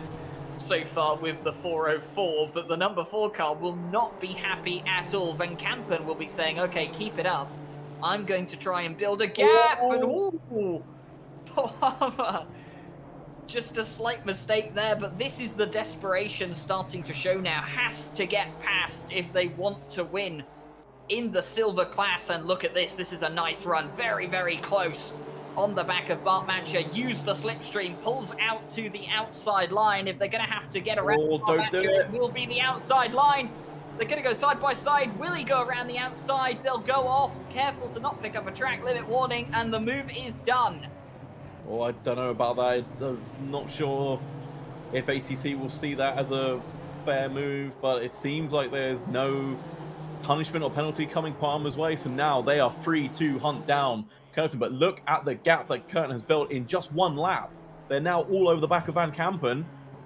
so far with the 404, but the number 4 car will not be happy at all. Van Kampen will be saying, okay, keep it up. I'm going to try and build a gap. And ooh, Poama, just a slight mistake there, but this is the desperation starting to show now. Has to get past if they want to win in the silver class. And look at this. This is a nice run. Very, very close on the back of Bart Matcher. Use the slipstream, pulls out to the outside line. If they're going to have to get around Bart Matcher, it will be the outside line. They're going to go side by side. Will he go around the outside? They'll go off. Careful to not pick up a track limit warning, and the move is done. Well, I don't know about that. I'm not sure if ACC will see that as a fair move, but it seems like there's no punishment or penalty coming Palmer's way, so now they are free to hunt down Curtin. But look at the gap that Curtin has built in just one lap. They're now all over the back of Van Kampen.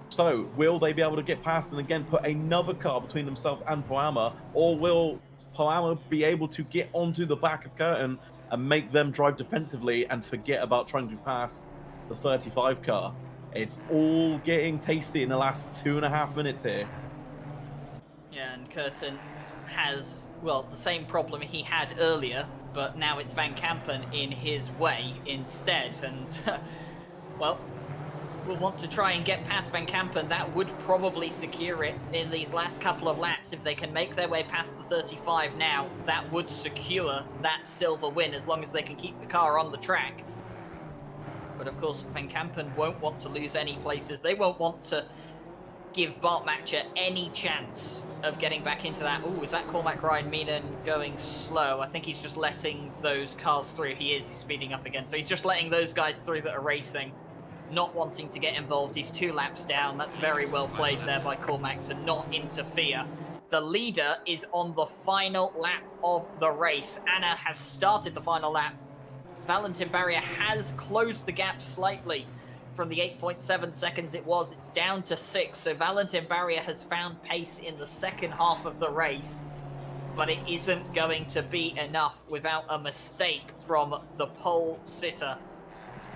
So will they be able to get past and again put another car between themselves and Poama, or will Poama be able to get onto the back of Curtin and make them drive defensively and forget about trying to pass the 35 car. It's all getting tasty in the last 2.5 minutes here. Yeah, and Curtin has, well, the same problem he had earlier, but now it's Van Kampen in his way instead. And, well, we'll want to try and get past Van Kampen. That would probably secure it in these last couple of laps. If they can make their way past the 35 now, that would secure that silver win as long as they can keep the car on the track. But of course, Van Kampen won't want to lose any places. They won't want to give Bart Matcher any chance of getting back into that. Oh, is that Cormac Ryan Meenan going slow? I think he's just letting those cars through. He's speeding up again. So he's just letting those guys through that are racing, not wanting to get involved. He's 2 laps down. That's very well played there by Cormac to not interfere. The leader is on the final lap of the race. Anna has started the final lap. Valentin Barrier has closed the gap slightly from the 8.7 seconds it was. It's down to 6. So Valentin Barrier has found pace in the second half of the race, but it isn't going to be enough without a mistake from the pole sitter.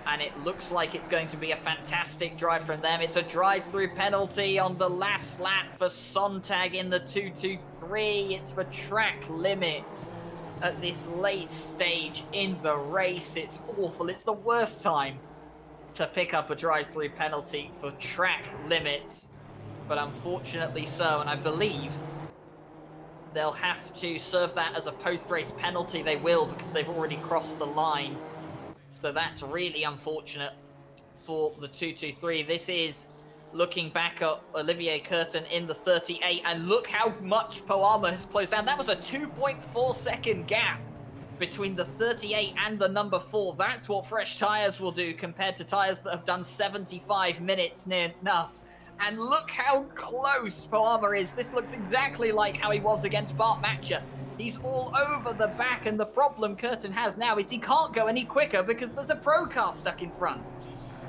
And it looks like it's going to be a fantastic drive from them. It's a drive-through penalty on the last lap for Sontag in the 2-2-3. It's for track limits at this late stage in the race. It's awful. It's the worst time to pick up a drive-through penalty for track limits, but unfortunately so, and I believe they'll have to serve that as a post-race penalty. They will, because they've already crossed the line. So that's really unfortunate for the 2-2-3. This is looking back at Olivier Curtin in the 38, and look how much Poama has closed down. That was a 2.4 second gap between the 38 and the number 4. That's what fresh tyres will do compared to tyres that have done 75 minutes near enough. And look how close Poama is. This looks exactly like how he was against Bart Matcher. He's all over the back, and the problem Curtin has now is he can't go any quicker because there's a pro car stuck in front.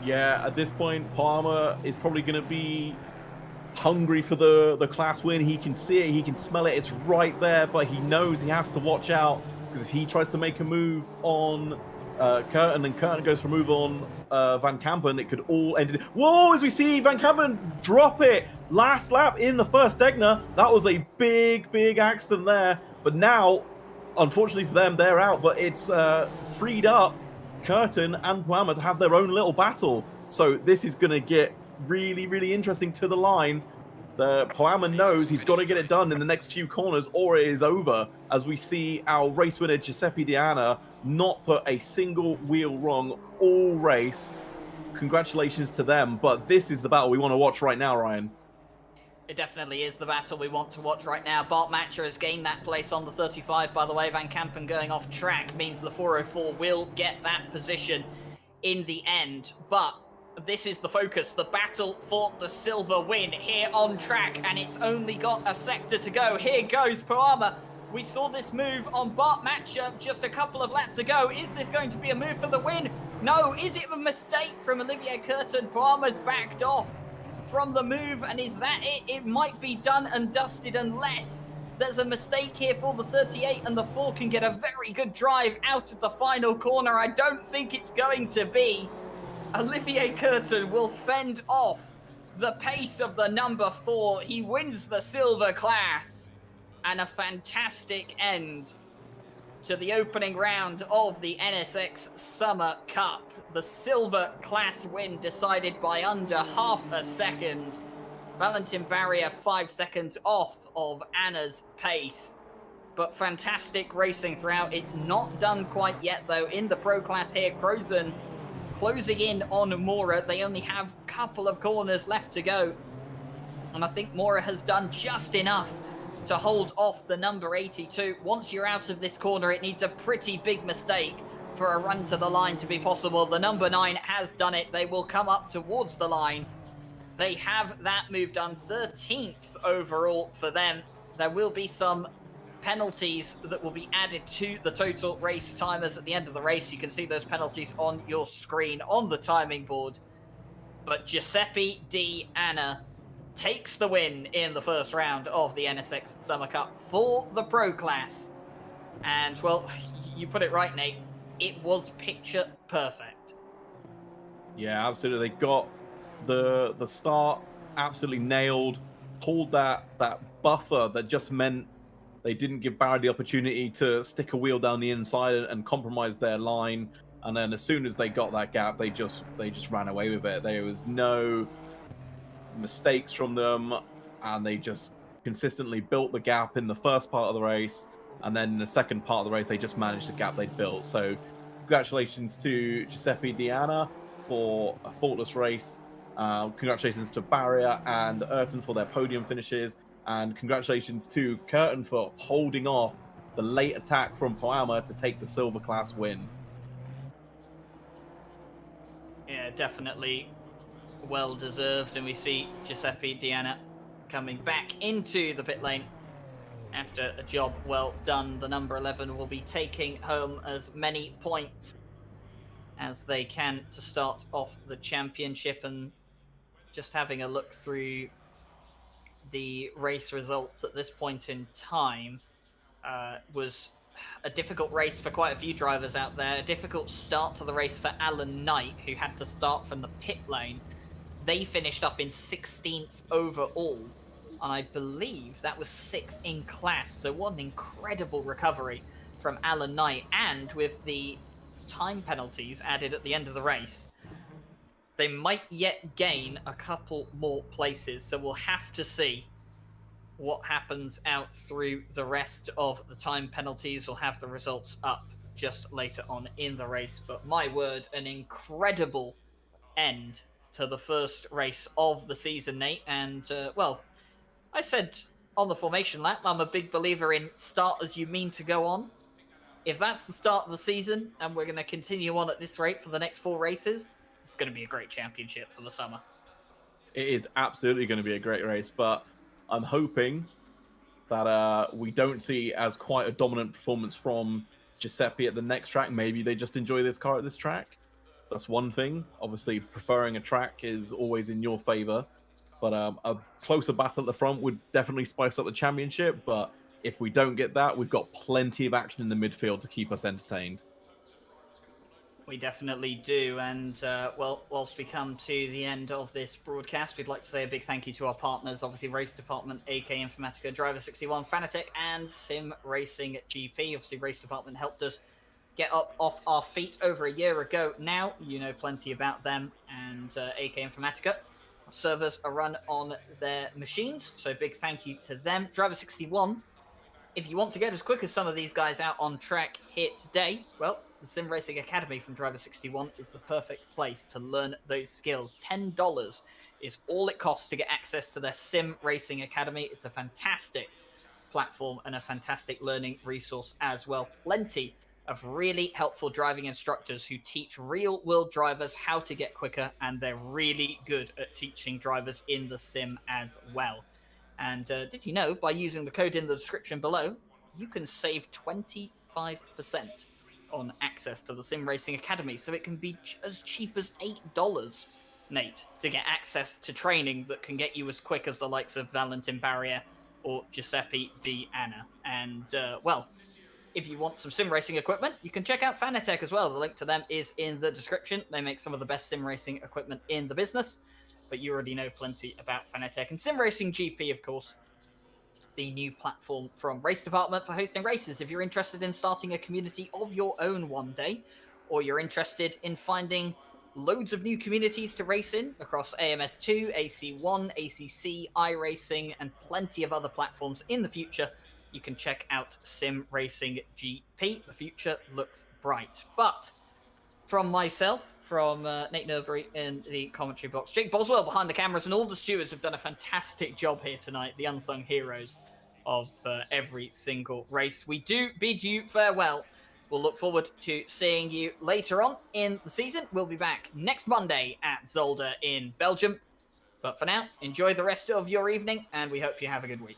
Yeah, at this point, Palmer is probably going to be hungry for the class win. He can see it, he can smell it, it's right there, but he knows he has to watch out, because if he tries to make a move on Curtin, and Curtin goes for a move on Van Kampen, it could all end in... Whoa, as we see Van Kampen drop it last lap in the first Degner. That was a big, big accident there. But now, unfortunately for them, they're out, but it's freed up Curtin and Poama to have their own little battle. So this is going to get really, really interesting to the line. The Poama knows he's got to get it done in the next few corners or it is over, as we see our race winner Giuseppe Diana not put a single wheel wrong all race. Congratulations to them, but this is the battle we want to watch right now, Ryan. It definitely is the battle we want to watch right now. Bart Matcher has gained that place on the 35, by the way. Van Kampen going off track means the 404 will get that position in the end. But this is the focus, the battle for the silver win here on track, and it's only got a sector to go. Here goes Poama. We saw this move on Bart Matcher just a couple of laps ago. Is this going to be a move for the win? No. Is it a mistake from Olivier Curtin? Poama's backed off from the move, and is that it? It might be done and dusted unless there's a mistake here for the 38 and the 4 can get a very good drive out of the final corner. I don't think it's going to be. Olivier Curtin will fend off the pace of the number 4. He wins the silver class, and a fantastic end to the opening round of the NSX Summer Cup. The silver class win decided by under half a second. Valentin Barrier 5 seconds off of Anna's pace. But fantastic racing throughout. It's not done quite yet though in the pro class here. Crozen closing in on Mora. They only have a couple of corners left to go. And I think Mora has done just enough to hold off the number 82. Once you're out of this corner, it needs a pretty big mistake for a run to the line to be possible. The number 9 has done it. They will come up towards the line. They have that move done. 13th overall for them. There will be some penalties that will be added to the total race timers at the end of the race. You can see those penalties on your screen on the timing board. But Giuseppe Di Anna takes the win in the first round of the NSX Summer Cup for the pro class. And, well, you put it right, Nate. It was picture perfect. Yeah, absolutely. They got the start absolutely nailed, pulled that buffer that just meant they didn't give Barry the opportunity to stick a wheel down the inside and compromise their line. And then as soon as they got that gap, they just ran away with it. There was no mistakes from them, and they just consistently built the gap in the first part of the race. And then in the second part of the race, they just managed the gap they'd built. So congratulations to Giuseppe Diana for a faultless race. Congratulations to Barrier and Ayrton for their podium finishes. And congratulations to Curtin for holding off the late attack from Poama to take the silver class win. Yeah, definitely well deserved. And we see Giuseppe Diana coming back into the pit lane after a job well done. The number 11 will be taking home as many points as they can to start off the championship. And just having a look through the race results at this point in time, was a difficult race for quite a few drivers out there. A difficult start to the race for Alan Knight, who had to start from the pit lane. They finished up in 16th overall, and I believe that was 6th in class. So what an incredible recovery from Alan Knight. And with the time penalties added at the end of the race, they might yet gain a couple more places. So we'll have to see what happens out through the rest of the time penalties. We'll have the results up just later on in the race. But my word, an incredible end to the first race of the season, Nate. And, well, I said on the formation lap, I'm a big believer in start as you mean to go on. If that's the start of the season and we're going to continue on at this rate for the next 4 races, it's going to be a great championship for the summer. It is absolutely going to be a great race, but I'm hoping that we don't see as quite a dominant performance from Giuseppe at the next track. Maybe they just enjoy this car at this track. That's one thing. Obviously, preferring a track is always in your favor, but a closer battle at the front would definitely spice up the championship. But if we don't get that, we've got plenty of action in the midfield to keep us entertained. We definitely do. And, well, whilst we come to the end of this broadcast, we'd like to say a big thank you to our partners, obviously Race Department, AK Informatica, Driver 61, Fanatec, and Sim Racing GP. Obviously, Race Department helped us get up off our feet over a year ago now. You know plenty about them. And AK Informatica servers are run on their machines. So big thank you to them. Driver 61, if you want to get as quick as some of these guys out on track here today, well, the Sim Racing Academy from Driver 61 is the perfect place to learn those skills. $10 is all it costs to get access to their Sim Racing Academy. It's a fantastic platform and a fantastic learning resource as well. Plenty of really helpful driving instructors who teach real-world drivers how to get quicker, and they're really good at teaching drivers in the sim as well. And did you know, by using the code in the description below, you can save 25% on access to the Sim Racing Academy. So it can be as cheap as $8, Nate, to get access to training that can get you as quick as the likes of Valentin Barrier or Giuseppe Diana. And, well, if you want some sim racing equipment, you can check out Fanatec as well. The link to them is in the description. They make some of the best sim racing equipment in the business, but you already know plenty about Fanatec. And Sim Racing GP, of course, the new platform from Race Department for hosting races. If you're interested in starting a community of your own one day, or you're interested in finding loads of new communities to race in across AMS2, AC1, ACC, iRacing, and plenty of other platforms in the future, you can check out Sim Racing GP. The future looks bright. But from myself, from Nate Nurbury in the commentary box, Jake Boswell behind the cameras, and all the stewards have done a fantastic job here tonight, the unsung heroes of every single race. We do bid you farewell. We'll look forward to seeing you later on in the season. We'll be back next Monday at Zolder in Belgium. But for now, enjoy the rest of your evening, and we hope you have a good week.